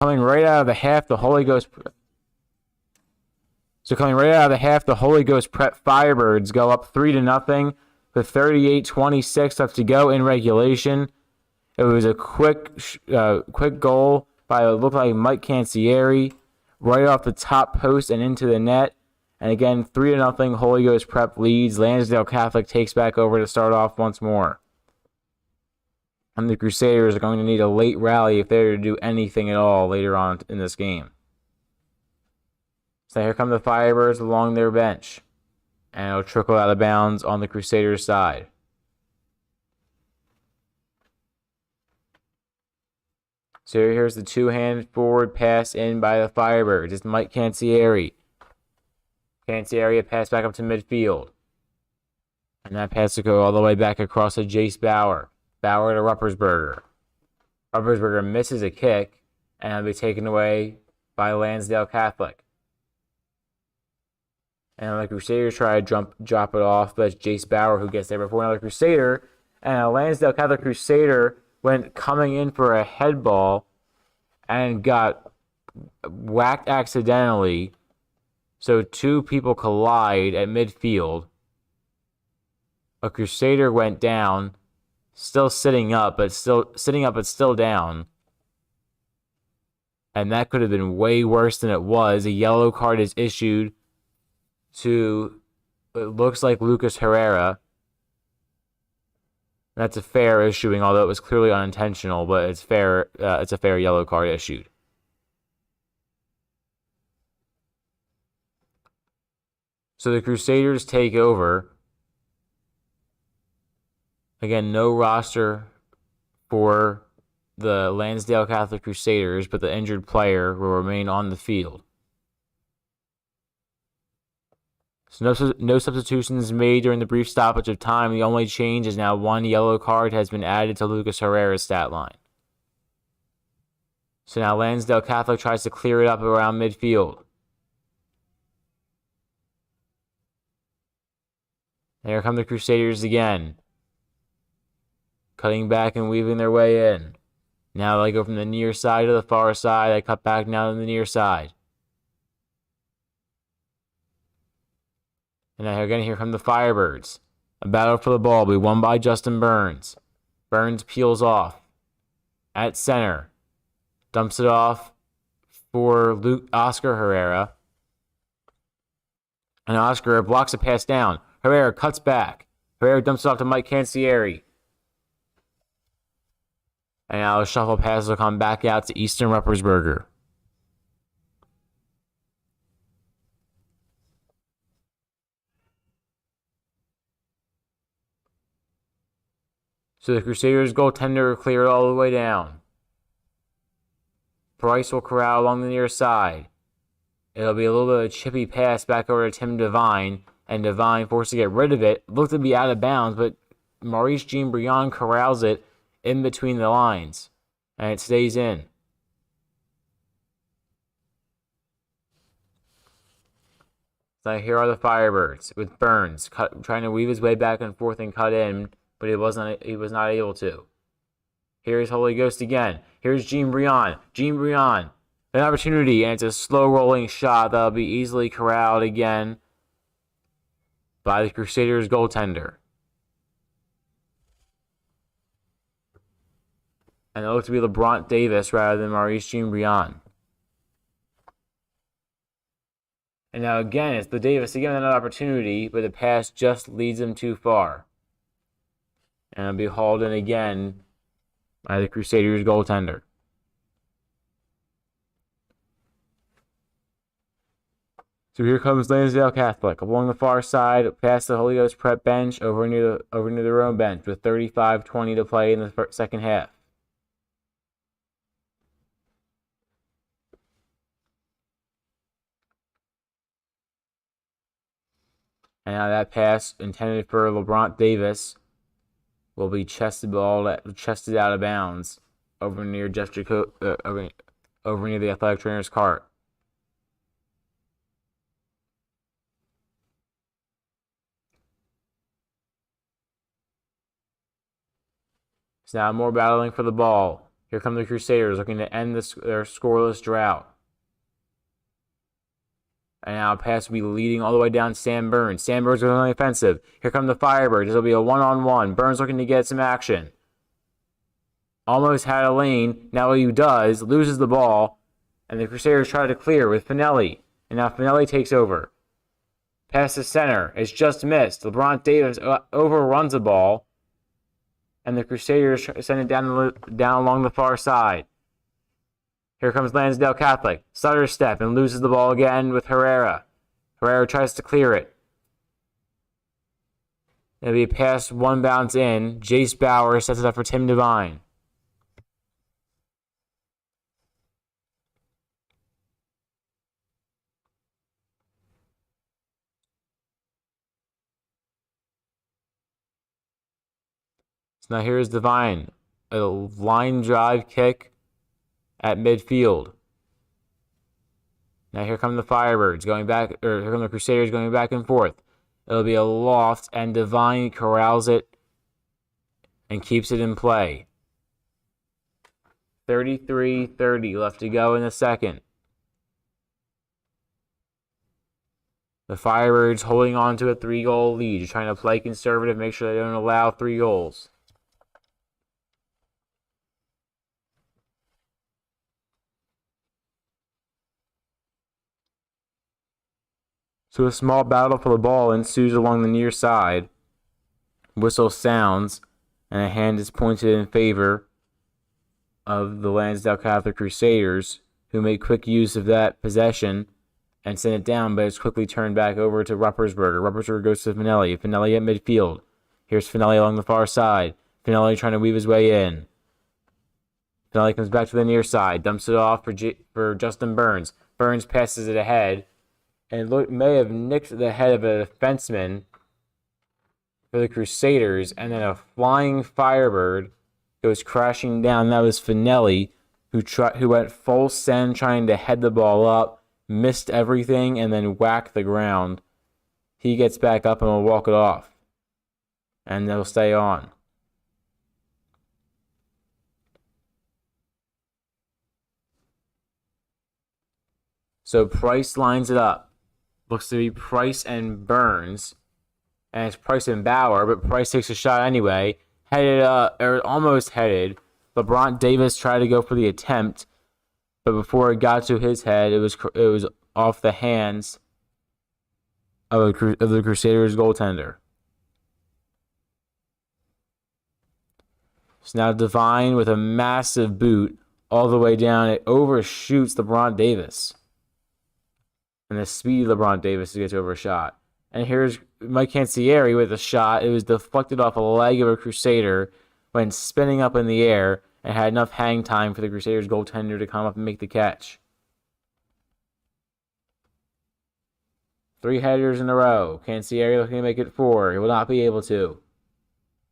Coming right out of the half, the Holy Ghost. So coming right out of the half, the Holy Ghost Prep Firebirds go up 3-0 with 38:26 left to go in regulation. It was a quick goal by what looked like Mike Cancelliere right off the top post and into the net. And again, 3-0 Holy Ghost Prep leads. Lansdale Catholic takes back over to start off once more. And the Crusaders are going to need a late rally if they're to do anything at all later on in this game. So here come the Firebirds along their bench. And it'll trickle out of bounds on the Crusaders' side. So here's the two-hand forward pass in by the Firebirds. It's Mike Cancelliere. Cancelliere pass back up to midfield. And that pass will go all the way back across to Jace Bauer. Bauer to Ruppersberger. Ruppersberger misses a kick, and it'll be taken away by Lansdale Catholic. And the Crusaders try to drop it off, but it's Jace Bauer who gets there before another Crusader. And a Lansdale Catholic Crusader went coming in for a head ball and got whacked accidentally. So two people collide at midfield. A Crusader went down, still sitting up, but still down. And that could have been way worse than it was. A yellow card is issued to, it looks like Lucas Herrera. That's a fair issuing, although it was clearly unintentional, but it's fair. It's a fair yellow card issued. So the Crusaders take over. Again, no roster for the Lansdale Catholic Crusaders, but the injured player will remain on the field. So no substitutions made during the brief stoppage of time. The only change is now one yellow card has been added to Lucas Herrera's stat line. So now Lansdale Catholic tries to clear it up around midfield. Here come the Crusaders again. Cutting back and weaving their way in. Now they go from the near side to the far side. They cut back now to the near side. And now again, here come the Firebirds. A battle for the ball will be won by Justin Burns. Burns peels off. At center. Dumps it off for Oscar Herrera. And Oscar blocks a pass down. Herrera cuts back. Herrera dumps it off to Mike Cancelliere. And now the shuffle pass will come back out to Easton Ruppersberger. So the Crusaders' goaltender cleared all the way down. Price will corral along the near side. It'll be a little bit of a chippy pass back over to Tim Devine. And Devine forced to get rid of it. Looked to be out of bounds, but Maurece Jean-Briand corrals it in between the lines. And it stays in. So here are the Firebirds with Burns trying to weave his way back and forth and cut in, but he was not able to. Here's Holy Ghost again. Here's Jean-Briand. Jean-Briand. An opportunity, and it's a slow rolling shot that'll be easily corralled again by the Crusaders' goaltender. And it looks to be Labrant Davis rather than Maurece Jean-Briand. And now again, it's the Davis again, another opportunity, but the pass just leads him too far. And it'll be hauled in again by the Crusaders' goaltender. So here comes Lansdale Catholic along the far side, past the Holy Ghost Prep bench, over near their own bench with 35:20 to play in the second half. And now that pass intended for Labrant Davis will be chested out of bounds over near over near the athletic trainer's cart. So now more battling for the ball. Here come the Crusaders looking to end their scoreless drought. And now pass will be leading all the way down Sam Burns. Sam Burns goes on the offensive. Here come the Firebirds. This will be a one-on-one. Burns looking to get some action. Almost had a lane. Now he does. Loses the ball. And the Crusaders try to clear with Fanelli. And now Fanelli takes over. Pass to center. It's just missed. Labrant Davis overruns the ball. And the Crusaders send it down along the far side. Here comes Lansdale Catholic. Stutter step and loses the ball again with Herrera. Herrera tries to clear it. It'll be a pass, one bounce in. Jace Bauer sets it up for Tim Devine. So now here's Devine. A line drive kick at midfield. Now here come the Firebirds going back, or here come the Crusaders going back and forth. It'll be a loft, and Devine corrals it and keeps it in play. 33-30 left to go in the second. The Firebirds holding on to a 3-goal lead, trying to play conservative, make sure they don't allow 3 goals. So a small battle for the ball ensues along the near side. Whistle sounds, and a hand is pointed in favor of the Lansdale Catholic Crusaders, who make quick use of that possession and send it down, but it's quickly turned back over to Ruppersberger. Ruppersberger goes to Fanelli. Fanelli at midfield. Here's Fanelli along the far side. Fanelli trying to weave his way in. Fanelli comes back to the near side, dumps it off for Justin Burns. Burns passes it ahead, and may have nicked the head of a defenseman for the Crusaders, and then a flying Firebird goes crashing down. That was Fanelli, who went full send trying to head the ball up, missed everything, and then whacked the ground. He gets back up and will walk it off, and they'll stay on. So Price lines it up. Looks to be Price and Burns. And it's Price and Bauer, but Price takes a shot anyway. Almost headed. Labrant Davis tried to go for the attempt, but before it got to his head, it was off the hands of the Crusaders goaltender. So now Devine with a massive boot all the way down. It overshoots Labrant Davis. And the speedy Labrant Davis to get over a shot. And here's Mike Cancelliere with a shot. It was deflected off a leg of a Crusader, went spinning up in the air, and had enough hang time for the Crusaders goaltender to come up and make the catch. 3 headers in a row. Cancelliere looking to make it 4. He will not be able to.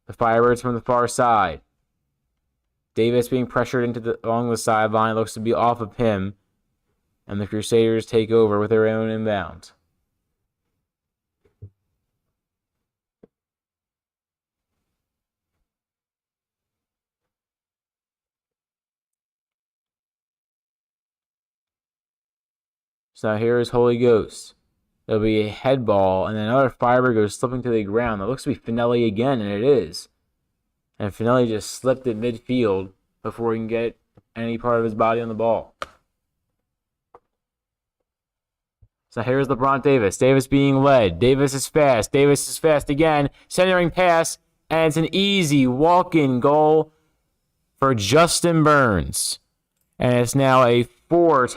The Firebirds from the far side. Davis being pressured along the sideline. Looks to be off of him. And the Crusaders take over with their own inbound. So here is Holy Ghost. There'll be a head ball, and then another Firebird goes slipping to the ground. That looks to be Fanelli again, and it is. And Fanelli just slipped at midfield before he can get any part of his body on the ball. So here's Labrant Davis. Davis being led. Davis is fast. Davis is fast again. Centering pass, and it's an easy walk-in goal for Justin Burns. And it's now a 4-0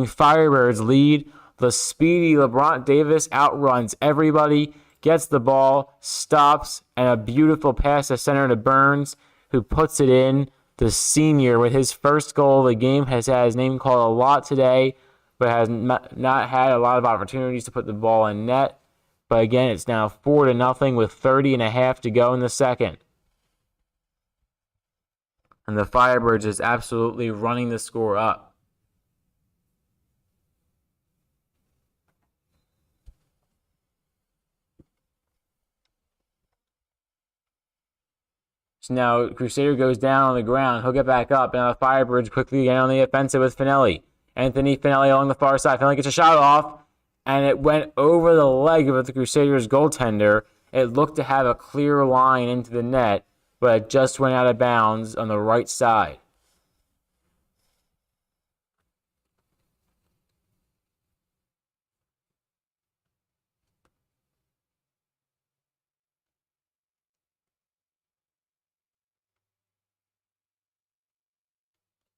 Firebirds lead. The speedy Labrant Davis outruns everybody, gets the ball, stops, and a beautiful pass to center to Burns, who puts it in. The senior with his first goal of the game has had his name called a lot today, but has not had a lot of opportunities to put the ball in net. But again, it's now 4-0 with 30.5 to go in the second. And the Firebirds is absolutely running the score up. So now Crusader goes down on the ground. He'll get back up. And now the Firebirds quickly get on the offensive with Fanelli. Anthony Fanelli along the far side. Fanelli gets a shot off. And it went over the leg of the Crusaders goaltender. It looked to have a clear line into the net, but it just went out of bounds on the right side.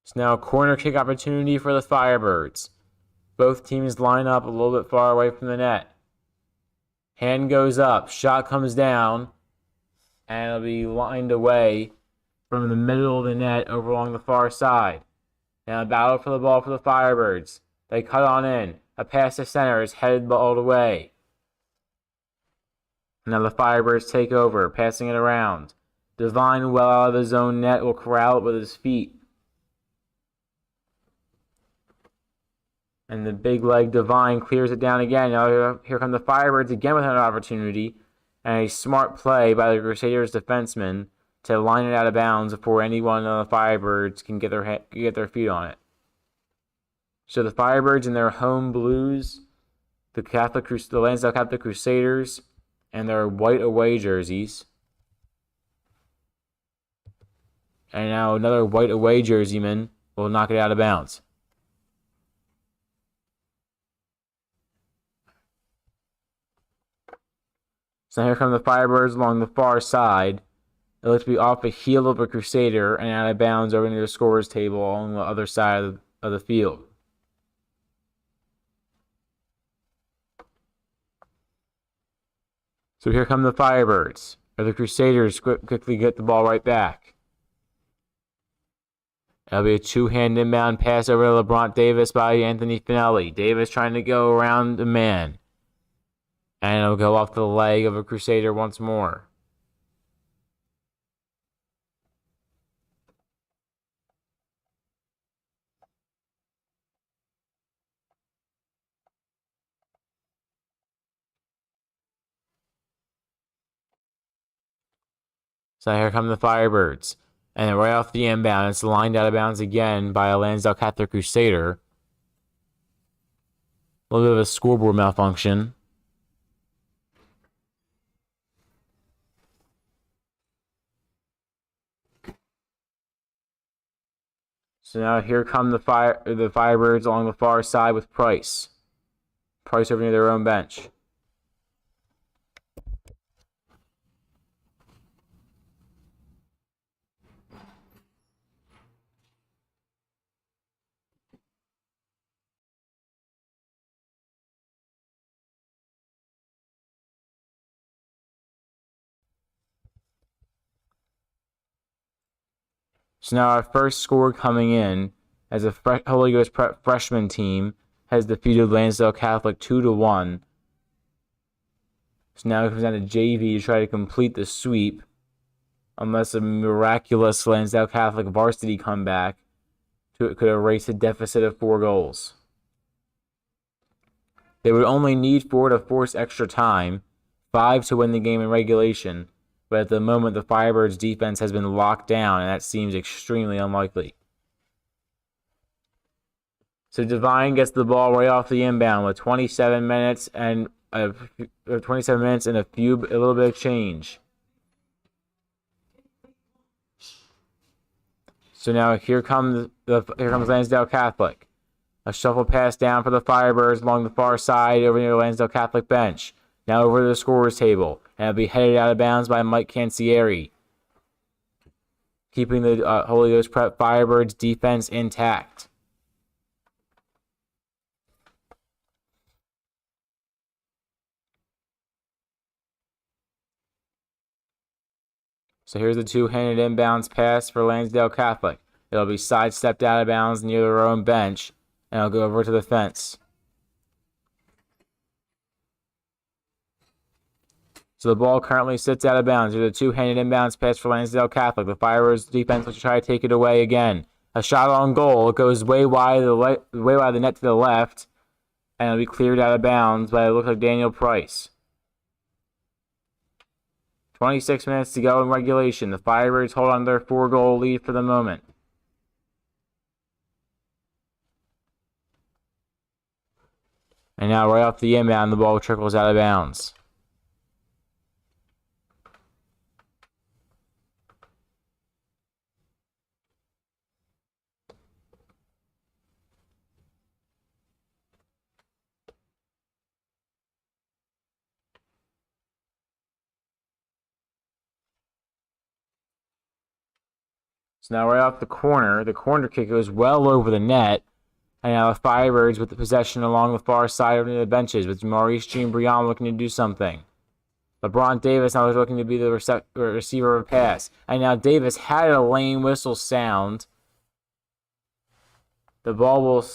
It's now a corner kick opportunity for the Firebirds. Both teams line up a little bit far away from the net. Hand goes up, shot comes down, and it'll be lined away from the middle of the net over along the far side. Now a battle for the ball for the Firebirds. They cut on in. A pass to center is headed all the way. Now the Firebirds take over, passing it around. Devine, well out of the zone net, will corral it with his feet. And the big leg Devine clears it down again. Now here come the Firebirds again with an opportunity. And a smart play by the Crusaders defenseman to line it out of bounds before anyone on the Firebirds can get their feet on it. So the Firebirds in their home blues, the Lansdale Catholic Crusaders, and their white away jerseys. And now another white away jerseyman will knock it out of bounds. So here come the Firebirds along the far side. It looks to be off the heel of a Crusader and out of bounds over near the scorer's table on the other side of the field. So here come the Firebirds. Or the Crusaders quickly get the ball right back. It'll be a two-hand inbound pass over to Labrant Davis by Anthony Fanelli. Davis trying to go around the man. And it'll go off the leg of a Crusader once more. So here come the Firebirds. And right off the inbound, it's lined out of bounds again by a Lansdale Catholic Crusader. A little bit of a scoreboard malfunction. So now here come the Firebirds along the far side with Price. Price over near their own bench. So now our first score coming in as a Holy Ghost Prep freshman team has defeated Lansdale Catholic 2-1. So now it comes down to JV to try to complete the sweep, unless a miraculous Lansdale Catholic varsity comeback could erase a deficit of 4 goals. They would only need 4 to force extra time, 5 to win the game in regulation. But at the moment, the Firebirds' defense has been locked down, and that seems extremely unlikely. So Devine gets the ball right off the inbound with 27 minutes and a little bit of change. So now here comes Lansdale Catholic. A shuffle pass down for the Firebirds along the far side over near the Lansdale Catholic bench. Now over to the scorer's table. And it'll be headed out of bounds by Mike Cancelliere, keeping the Holy Ghost Prep Firebirds defense intact. So here's the two-handed inbounds pass for Lansdale Catholic. It'll be sidestepped out of bounds near their own bench, and it'll go over to the fence. So the ball currently sits out of bounds. There's a two-handed inbounds pass for Lansdale Catholic. The Firebirds defense will try to take it away again. A shot on goal. It goes way wide of the net to the left, and it'll be cleared out of bounds by it looks like Daniel Price. 26 minutes to go in regulation. The Firebirds hold on their 4-goal lead for the moment. And now right off the inbound, the ball trickles out of bounds. So now right off the corner kick goes well over the net. And now the Firebirds with the possession along the far side of the benches, with Maurece Briand looking to do something. Labrant Davis now looking to be the receiver of a pass. And now Davis had a lane whistle sound. The ball will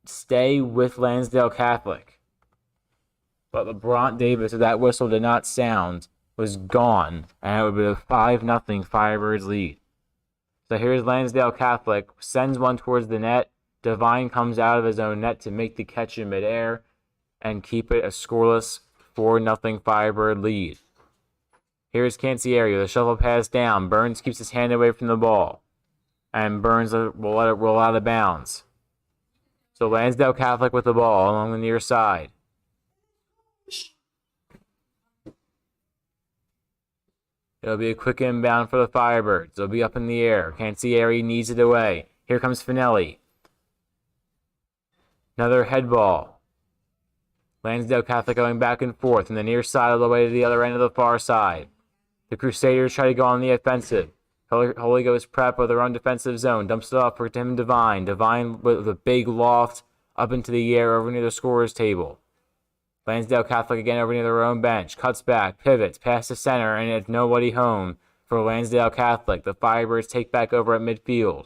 stay with Lansdale Catholic. But Labrant Davis, if that whistle did not sound, was gone. And it would be a 5-0 Firebirds lead. So here's Lansdale Catholic, sends one towards the net. Devine comes out of his own net to make the catch in midair and keep it a scoreless 4-0 Firebird lead. Here's Cancelliere, the shuffle pass down. Burns keeps his hand away from the ball. And Burns will let it roll out of bounds. So Lansdale Catholic with the ball along the near side. It'll be a quick inbound for the Firebirds. They'll be up in the air. Cancelliere needs it away. Here comes Fanelli. Another head ball. Lansdale Catholic going back and forth on the near side all the way to the other end of the far side. The Crusaders try to go on the offensive. Holy Ghost prep with their own defensive zone. Dumps it off for Tim Devine. Devine with a big loft up into the air over near the scorer's table. Lansdale Catholic again over near their own bench. Cuts back, pivots, past the center, and it's nobody home for Lansdale Catholic. The Firebirds take back over at midfield.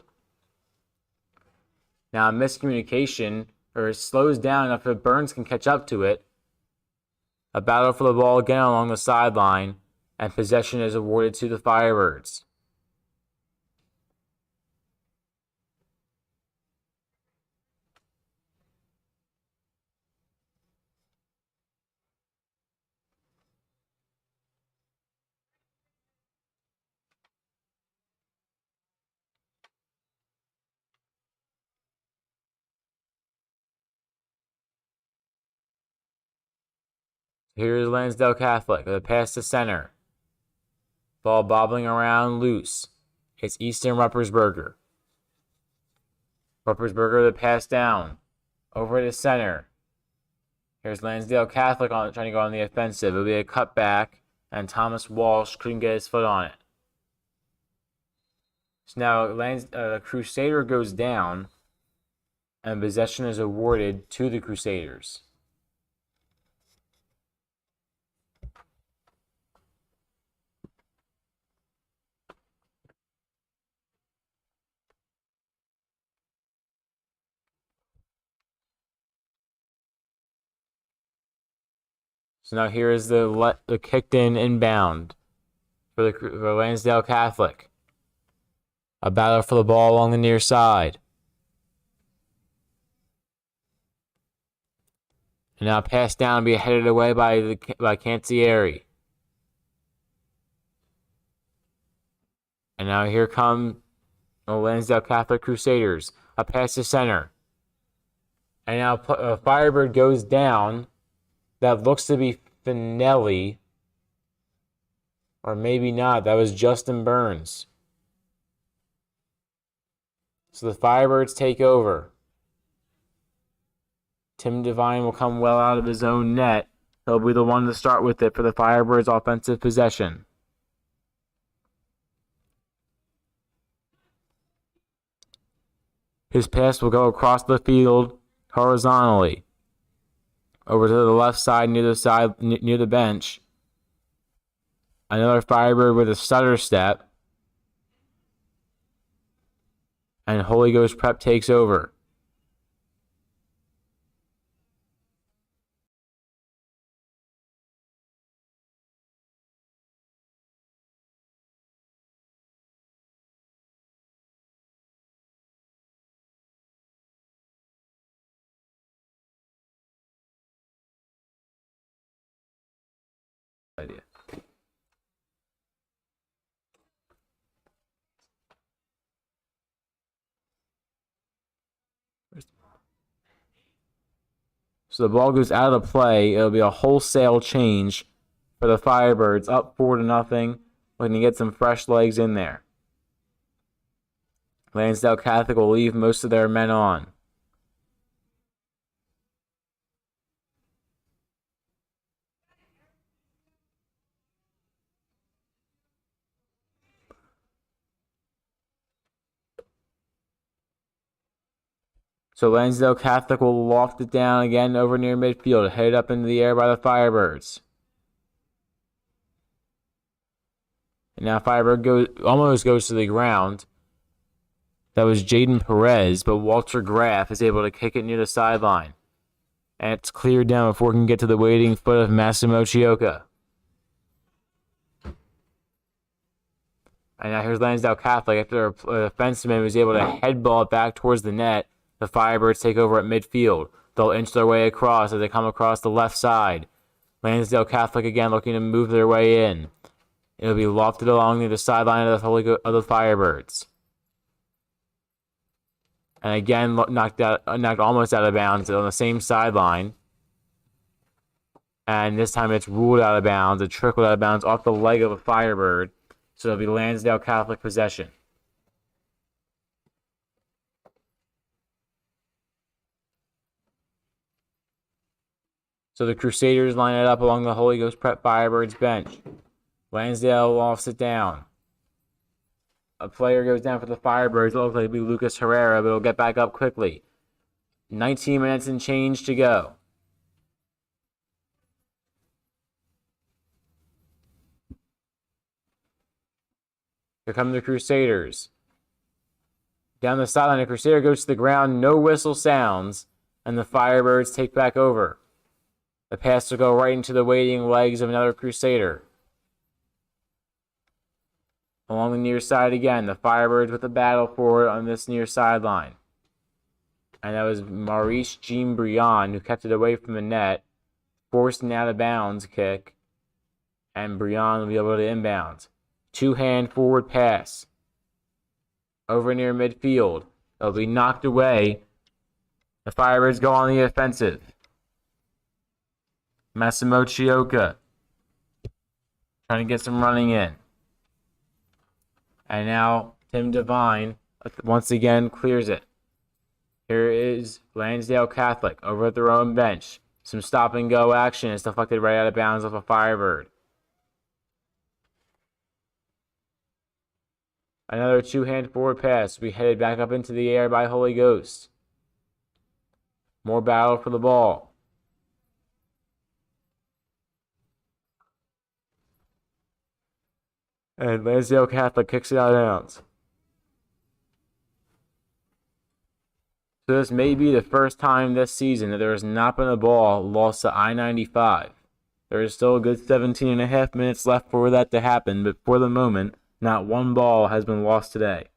Now, miscommunication, or it slows down enough that Burns can catch up to it. A battle for the ball again along the sideline, and possession is awarded to the Firebirds. Here's Lansdale Catholic with a pass to center. Ball bobbling around loose. It's Easton Ruppersberger. Ruppersberger the pass down. Over to center. Here's Lansdale Catholic trying to go on the offensive. It'll be a cutback, and Thomas Walsh couldn't get his foot on it. So now the Crusader goes down, and possession is awarded to the Crusaders. So now here is the kicked in inbound for Lansdale Catholic. A battle for the ball along the near side. And now pass down and be headed away by Cancelliere. And now here come the Lansdale Catholic Crusaders. A pass to center. And now Firebird goes down. That looks to be Fanelli. Or maybe not. That was Justin Burns. So the Firebirds take over. Tim Devine will come well out of his own net. He'll be the one to start with it for the Firebirds' offensive possession. His pass will go across the field horizontally. Over to the left side near the bench. Another Firebird with a stutter step. And Holy Ghost Prep takes over. Idea. So the ball goes out of the play. It'll be a wholesale change for the Firebirds, up 4-0. Looking to get some fresh legs in there. Lansdale Catholic will leave most of their men on. So Lansdale Catholic will loft it down again over near midfield, headed up into the air by the Firebirds. And now Firebird almost goes to the ground. That was Jaydan Perez, but Walter Graff is able to kick it near the sideline. And it's cleared down before it can get to the waiting foot of Massimo Ciocca. And now here's Lansdale Catholic. After a defenseman was able to headball it back towards the net, the Firebirds take over at midfield. They'll inch their way across as they come across the left side. Lansdale Catholic again looking to move their way in. It'll be lofted along near the sideline of the Firebirds. And again, knocked almost out of bounds on the same sideline. And this time it's ruled out of bounds. It trickled out of bounds off the leg of a Firebird. So it'll be Lansdale Catholic possession. So the Crusaders line it up along the Holy Ghost Prep Firebirds bench. Lansdale lofts it down. A player goes down for the Firebirds. It looks like it'll be Lucas Herrera, but it'll get back up quickly. 19 minutes and change to go. Here come the Crusaders. Down the sideline, the Crusader goes to the ground. No whistle sounds, and the Firebirds take back over. The pass will go right into the waiting legs of another Crusader. Along the near side again, the Firebirds with a battle for it on this near sideline. And that was Maurece Briand who kept it away from the net, forced an out-of-bounds kick, and Briand will be able to inbound. Two-hand forward pass. Over near midfield. It'll be knocked away. The Firebirds go on the offensive. Massimo Ciocca trying to get some running in. And now Tim Devine once again clears it. Here is Lansdale Catholic over at their own bench. Some stop and go action is deflected right out of bounds off a Firebird. Another two-hand forward pass. We headed back up into the air by Holy Ghost. More battle for the ball. And Lansdale Catholic kicks it out of bounds. So this may be the first time this season that there has not been a ball lost to I-95. There is still a good 17.5 minutes left for that to happen, but for the moment, not one ball has been lost today.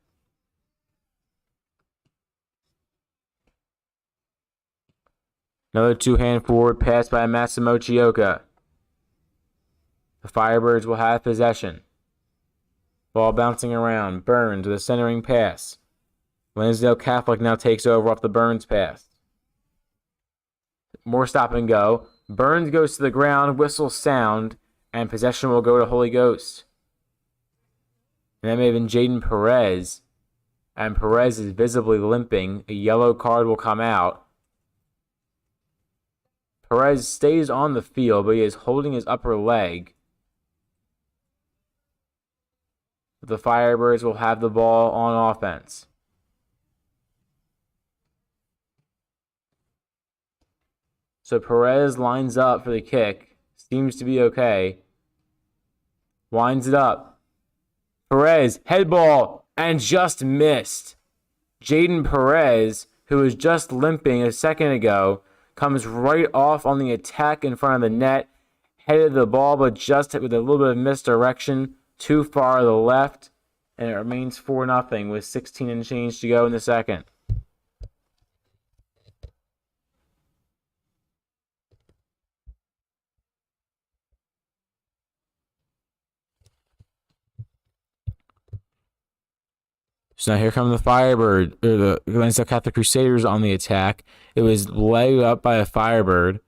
Another two-hand forward pass by Massimo Ciocca. The Firebirds will have possession. Ball bouncing around. Burns with a centering pass. Lansdale Catholic now takes over off the Burns pass. More stop and go. Burns goes to the ground, whistle sound, and possession will go to Holy Ghost. And that may have been Jaydan Perez. And Perez is visibly limping. A yellow card will come out. Perez stays on the field, but he is holding his upper leg. The Firebirds will have the ball on offense. So Perez lines up for the kick. Seems to be okay. Winds it up. Perez, head ball, and just missed. Jaydan Perez, who was just limping a second ago, comes right off on the attack in front of the net. Headed the ball, but just with a little bit of misdirection. Too far to the left, and it remains 4-0 with 16 and change to go in the second. So now here come the Firebird, or the Lansdale Catholic Crusaders on the attack. It was legged up by a Firebird,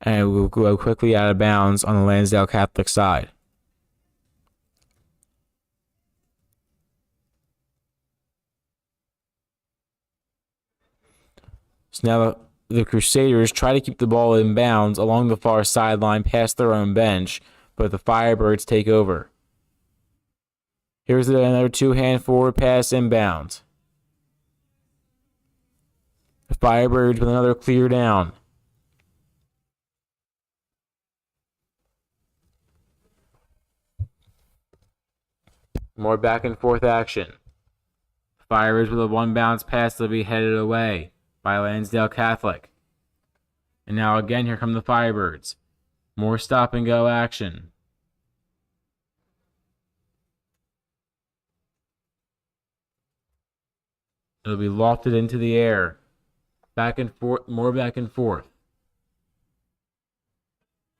and it will go quickly out of bounds on the Lansdale Catholic side. So now the Crusaders try to keep the ball in bounds along the far sideline past their own bench, but the Firebirds take over. Here's another two-hand forward pass inbound. The Firebirds with another clear down. More back and forth action. Firebirds with a one bounce pass that'll be headed away by Lansdale Catholic. And now again, here come the Firebirds. More stop and go action. It'll be lofted into the air. Back and forth, more back and forth.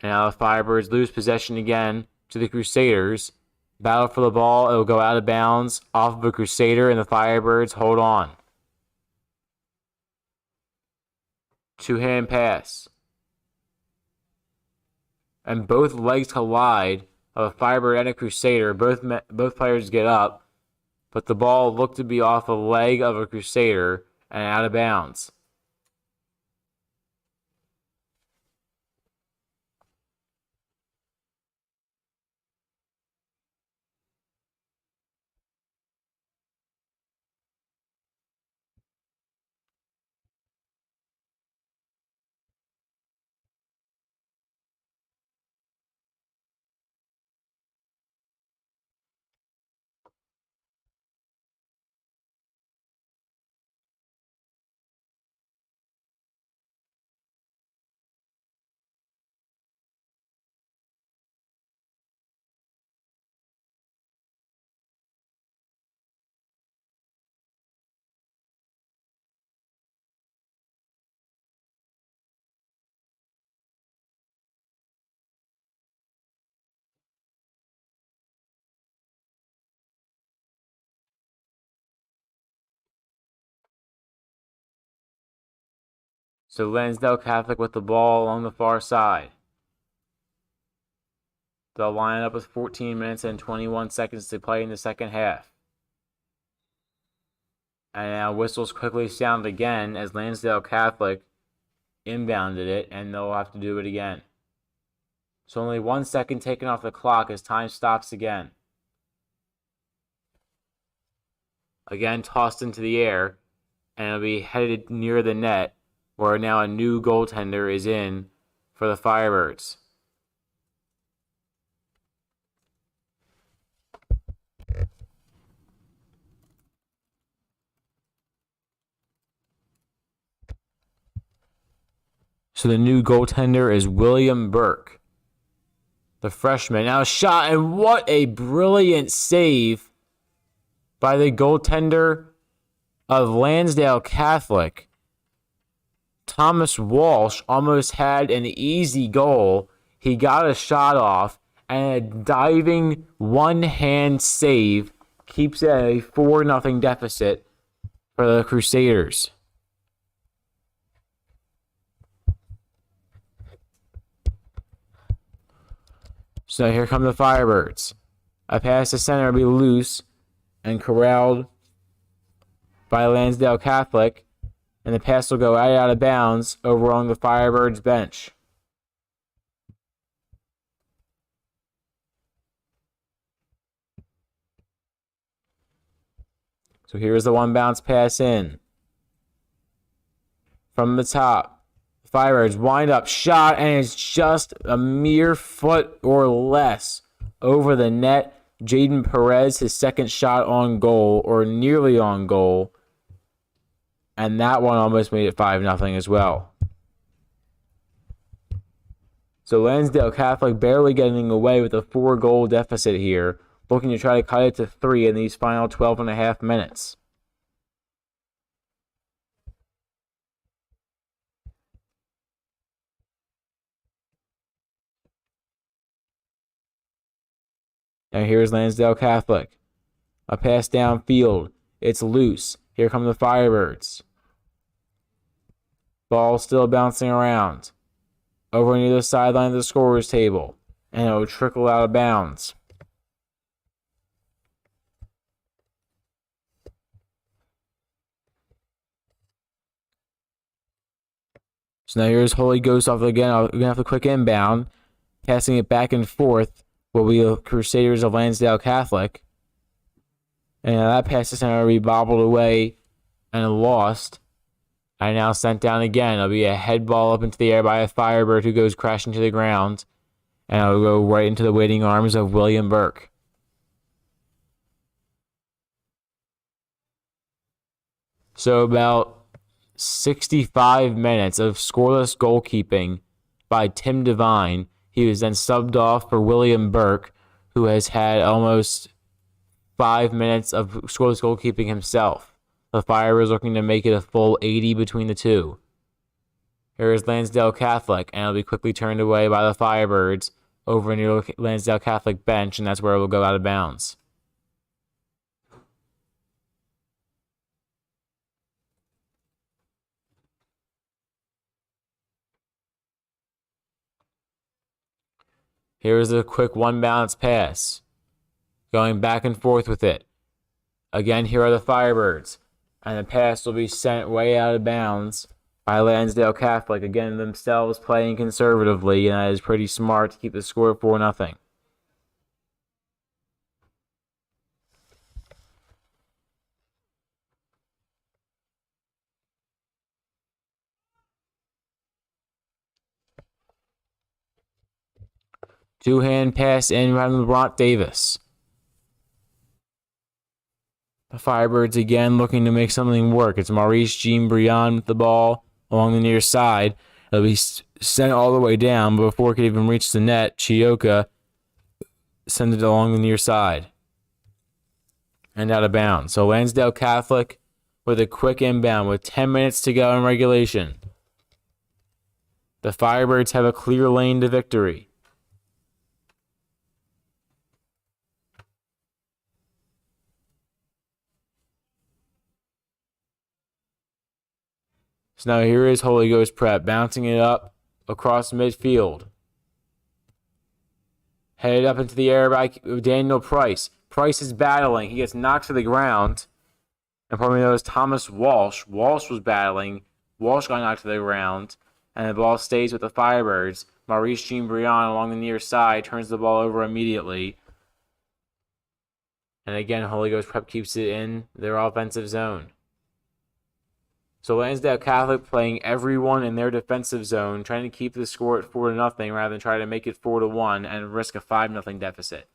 And now the Firebirds lose possession again to the Crusaders. Battle for the ball. It will go out of bounds off of a Crusader, and the Firebirds hold on. Two-hand pass. And both legs collide of a Firebird and a Crusader. Both players get up, but the ball looked to be off a leg of a Crusader and out of bounds. So Lansdale Catholic with the ball along the far side. They'll line up with 14 minutes and 21 seconds to play in the second half. And now whistles quickly sound again as Lansdale Catholic inbounded it, and they'll have to do it again. So only 1 second taken off the clock as time stops again. Again tossed into the air, and it'll be headed near the net, where now a new goaltender is in for the Firebirds. So the new goaltender is William Burke, the freshman. Now a shot, and what a brilliant save by the goaltender of Lansdale Catholic. Thomas Walsh almost had an easy goal. He got a shot off, and a diving one-hand save keeps it at a 4-0 deficit for the Crusaders. So here come the Firebirds. A pass to center will be loose and corralled by Lansdale Catholic, and the pass will go out of bounds over on the Firebirds bench. So here's the one bounce pass in. From the top, the Firebirds wind up shot, and it's just a mere foot or less over the net. Jaydan Perez, his second shot on goal, or nearly on goal. And that one almost made it 5-0 as well. So Lansdale Catholic barely getting away with a 4-goal deficit here, looking to try to cut it to 3 in these final 12.5 minutes. Now here's Lansdale Catholic. A pass downfield. It's loose. Here come the Firebirds. Ball still bouncing around. Over near the sideline of the scorer's table. And it will trickle out of bounds. So now here's Holy Ghost off again. We're going to have a quick inbound. Passing it back and forth will be the Crusaders of Lansdale Catholic. And that pass is going to be bobbled away and lost. And now sent down again. It'll be a head ball up into the air by a Firebird who goes crashing to the ground. And it'll go right into the waiting arms of William Burke. So about 65 minutes of scoreless goalkeeping by Tim Devine. He was then subbed off for William Burke, who has had almost 5 minutes of scoreless goalkeeping himself. The Firebirds looking to make it a full 80 between the two. Here is Lansdale Catholic, and it'll be quickly turned away by the Firebirds over near Lansdale Catholic bench, and that's where it will go out of bounds. Here's a quick one-bounce pass. Going back and forth with it. Again, here are the Firebirds. And the pass will be sent way out of bounds by Lansdale Catholic. Again, themselves playing conservatively, and that is pretty smart to keep the score at 4-0. Two-hand pass in from Labrant Davis. The Firebirds again looking to make something work. It's Maurece Jean-Briand with the ball along the near side. It'll be sent all the way down, but before it could even reach the net, Ciocca sends it along the near side and out of bounds. So Lansdale Catholic with a quick inbound with 10 minutes to go in regulation. The Firebirds have a clear lane to victory. So now here is Holy Ghost Prep, bouncing it up across midfield. Headed up into the air by Daniel Price. Price is battling. He gets knocked to the ground. And probably knows Thomas Walsh. Walsh was battling. Walsh got knocked to the ground. And the ball stays with the Firebirds. Maurece Jean-Briand along the near side turns the ball over immediately. And again, Holy Ghost Prep keeps it in their offensive zone. So Lansdale Catholic playing everyone in their defensive zone, trying to keep the score at 4-0 rather than try to make it 4-1 and risk a 5-0 deficit.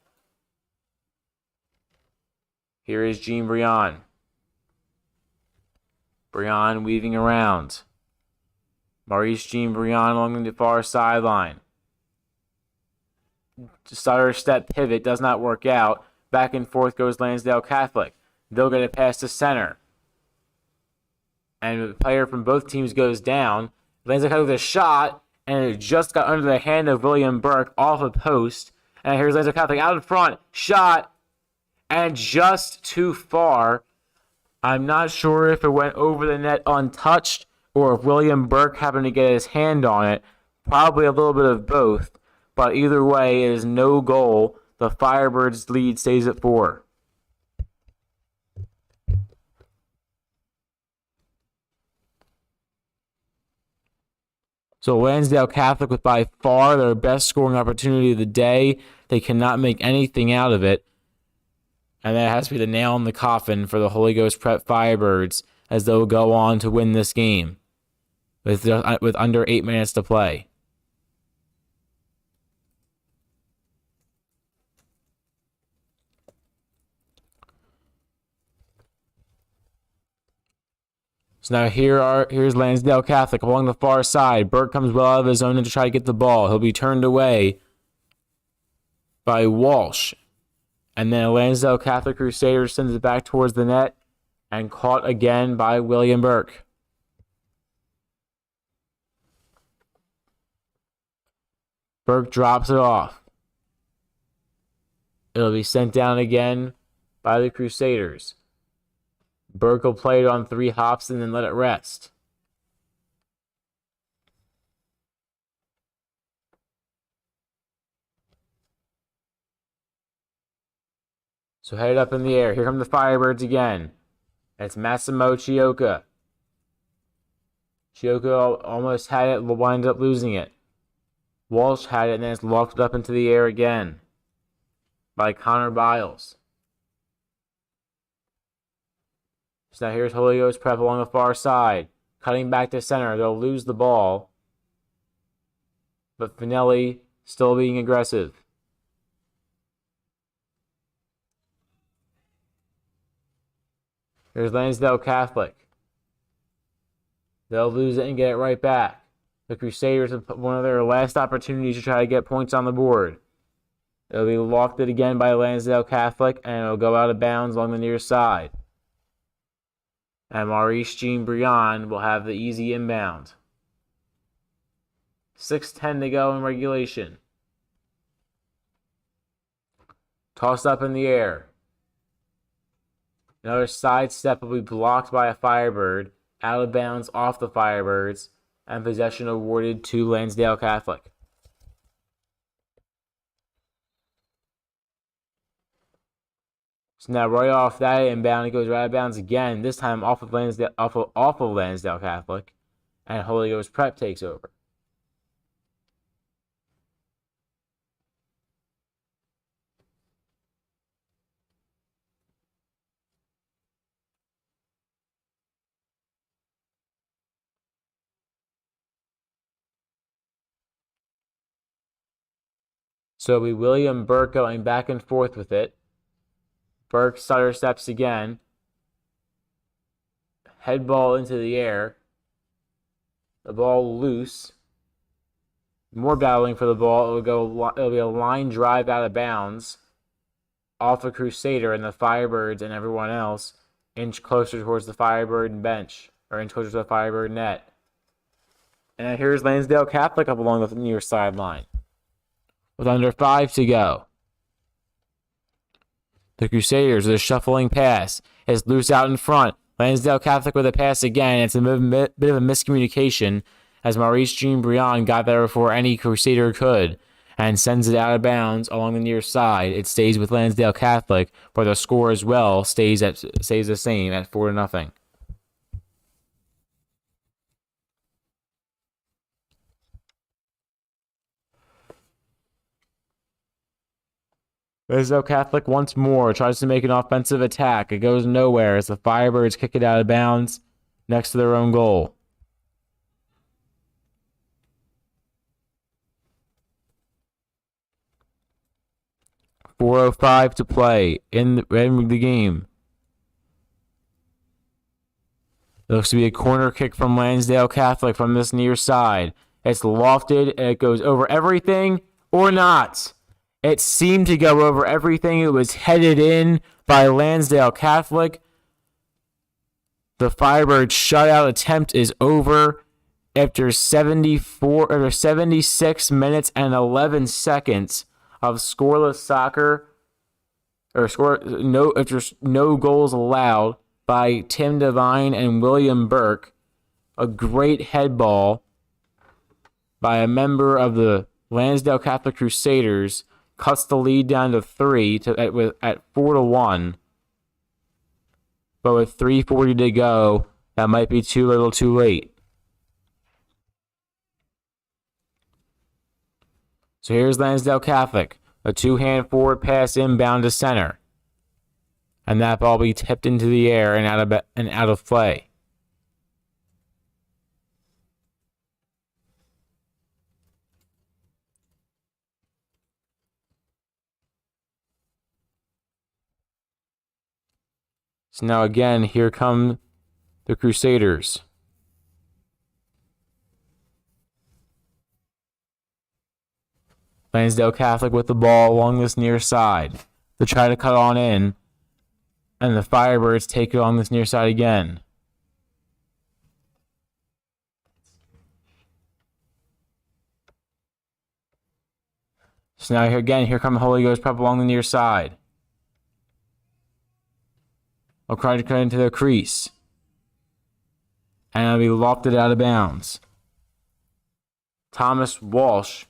Here is Jean-Briand. Briand weaving around. Maurece Jean-Briand along the far sideline. Stutter step pivot does not work out. Back and forth goes Lansdale Catholic. They'll get it past the center. And the player from both teams goes down. Lansdale Catholic with a shot, and it just got under the hand of William Burke off a post. And here's Lansdale Catholic out in front. Shot, and just too far. I'm not sure if it went over the net untouched or if William Burke happened to get his hand on it. Probably a little bit of both. But either way, it is no goal. The Firebirds' lead stays at 4. So Lansdale Catholic with by far their best scoring opportunity of the day. They cannot make anything out of it. And that has to be the nail in the coffin for the Holy Ghost Prep Firebirds as they'll go on to win this game with under 8 minutes to play. So now here's Lansdale Catholic along the far side. Burke comes well out of his zone to try to get the ball. He'll be turned away by Walsh. And then Lansdale Catholic Crusaders sends it back towards the net and caught again by William Burke. Burke drops it off. It'll be sent down again by the Crusaders. Burke will play it on 3 hops and then let it rest. So head up in the air. Here come the Firebirds again. It's Massimo Ciocca. Ciocca almost had it, wound up losing it. Walsh had it and then it's lofted up into the air again by Connor Biles. So now here's Holy Ghost Prep along the far side. Cutting back to center. They'll lose the ball. But Fanelli still being aggressive. Here's Lansdale Catholic. They'll lose it and get it right back. The Crusaders have one of their last opportunities to try to get points on the board. It'll be lofted again by Lansdale Catholic, and it'll go out of bounds along the near side. And Maurece Jean-Briand will have the easy inbound. 6:10 to go in regulation. Tossed up in the air. Another sidestep will be blocked by a Firebird, out of bounds off the Firebirds, and possession awarded to Lansdale Catholic. So now right off that inbound, it goes right out of bounds again, this time off of Lansdale Catholic, and Holy Ghost Prep takes over. So it'll be William Burke going back and forth with it. Burke stutter steps again. Head ball into the air. The ball loose. More battling for the ball. It'll be a line drive out of bounds. Off the Crusader, and the Firebirds and everyone else inch closer towards the Firebird bench. Or inch closer to the Firebird net. And now here's Lansdale Catholic up along the near sideline. With under 5 to go. The Crusaders with a shuffling pass. It's loose out in front. Lansdale Catholic with a pass again. It's a bit of a miscommunication as Maurece Jean-Briand got there before any Crusader could and sends it out of bounds along the near side. It stays with Lansdale Catholic, but the score as well stays the same at 4-0. Lansdale Catholic once more tries to make an offensive attack. It goes nowhere as the Firebirds kick it out of bounds next to their own goal. .405 to play in the game. It looks to be a corner kick from Lansdale Catholic from this near side. It's lofted and it goes over everything or not. It seemed to go over everything. It was headed in by Lansdale Catholic. The Firebird shutout attempt is over after 76 minutes and 11 seconds of scoreless soccer, after no goals allowed by Tim Devine and William Burke. A great head ball by a member of the Lansdale Catholic Crusaders cuts the lead down to 3 at 4-1. But with 3:40 to go, that might be too little too late. So here's Lansdale Catholic. A two-hand forward pass inbound to center. And that ball will be tipped into the air and out of play. So now again, here come the Crusaders. Lansdale Catholic with the ball along this near side to try to cut on in. And the Firebirds take it along this near side again. So now here come Holy Ghost Prep along the near side. will try to cut into the crease. And it'll be lofted out of bounds. Thomas Walsh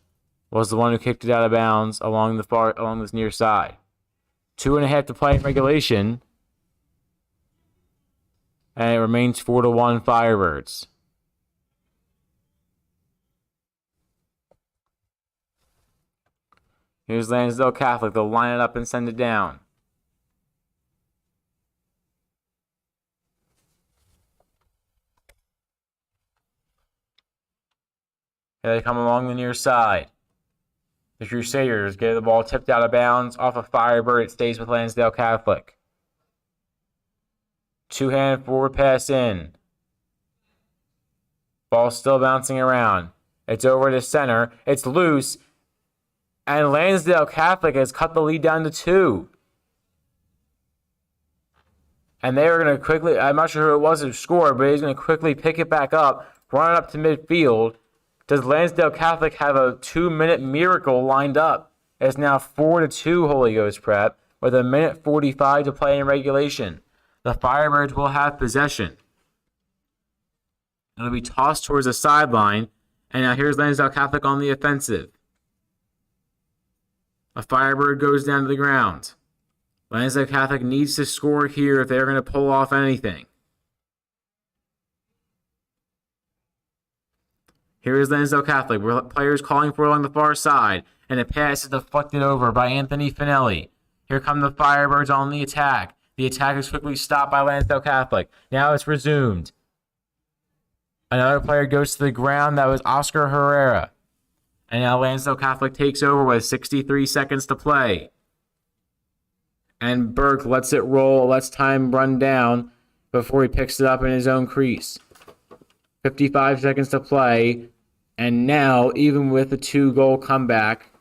was the one who kicked it out of bounds along this near side. 2.5 to play in regulation. And it remains 4-1 Firebirds. Here's Lansdale Catholic. They'll line it up and send it down. Here they come along the near side. The Crusaders get the ball tipped out of bounds off a Firebird. It stays with Lansdale Catholic. Two-hand forward pass in. Ball still bouncing around. It's over to center. It's loose. And Lansdale Catholic has cut the lead down to 2. And they are going to quickly, I'm not sure who it was who scored, but he's going to quickly pick it back up, run it up to midfield. Does Lansdale Catholic have a 2-minute miracle lined up? It's now 4-2 Holy Ghost Prep with 1:45 to play in regulation. The Firebirds will have possession. It'll be tossed towards the sideline. And now here's Lansdale Catholic on the offensive. A Firebird goes down to the ground. Lansdale Catholic needs to score here if they're going to pull off anything. Here is Lansdale Catholic. Players calling for it along the far side. And a pass is deflected over by Anthony Fanelli. Here come the Firebirds on the attack. The attack is quickly stopped by Lansdale Catholic. Now it's resumed. Another player goes to the ground. That was Oscar Herrera. And now Lansdale Catholic takes over with 63 seconds to play. And Burke lets it roll, lets time run down before he picks it up in his own crease. 55 seconds to play. And now, even with the 2-goal comeback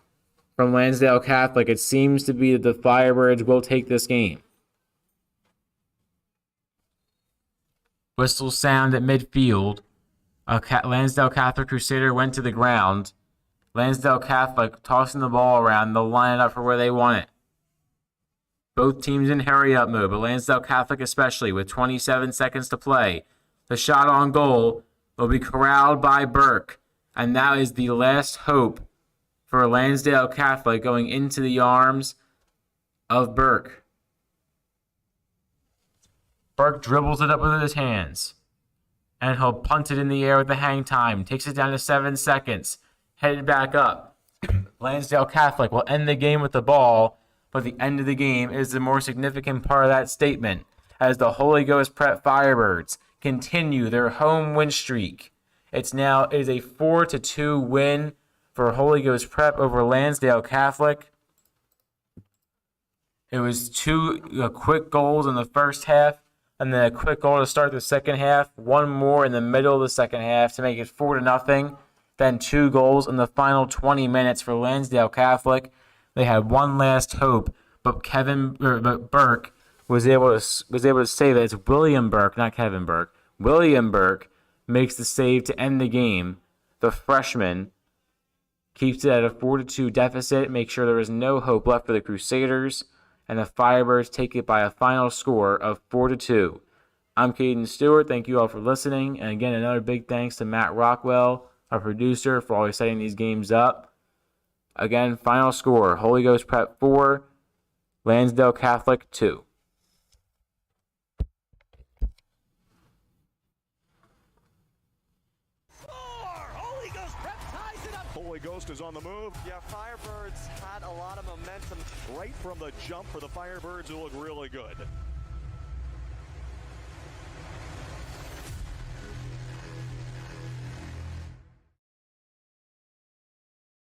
from Lansdale Catholic, it seems to be that the Firebirds will take this game. Whistle sound at midfield. Lansdale Catholic Crusader went to the ground. Lansdale Catholic tossing the ball around. They'll line it up for where they want it. Both teams in hurry-up mode, but Lansdale Catholic especially with 27 seconds to play. The shot on goal will be corralled by Burke. And that is the last hope for Lansdale Catholic going into the arms of Burke. Burke dribbles it up with his hands. And he'll punt it in the air with the hang time. Takes it down to 7 seconds. Headed back up. Lansdale Catholic will end the game with the ball, but the end of the game is the more significant part of that statement, as the Holy Ghost Prep Firebirds continue their home win streak. It is a 4-2 win for Holy Ghost Prep over Lansdale Catholic. It was 2 quick goals in the first half, and then a quick goal to start the second half. One more in the middle of the second half to make it 4-0. Then 2 goals in the final 20 minutes for Lansdale Catholic. They had one last hope, but Burke was able to say that it's William Burke, not Kevin Burke. William Burke makes the save to end the game. The freshman keeps it at a 4-2 deficit, makes sure there is no hope left for the Crusaders, and the Firebirds take it by a final score of 4-2. I'm Caden Stewart. Thank you all for listening, and again, another big thanks to Matt Rockwell, our producer, for always setting these games up. Again, final score, Holy Ghost Prep 4, Lansdale Catholic 2. Holy Ghost is on the move. Yeah, Firebirds had a lot of momentum. Right from the jump for the Firebirds, who look really good.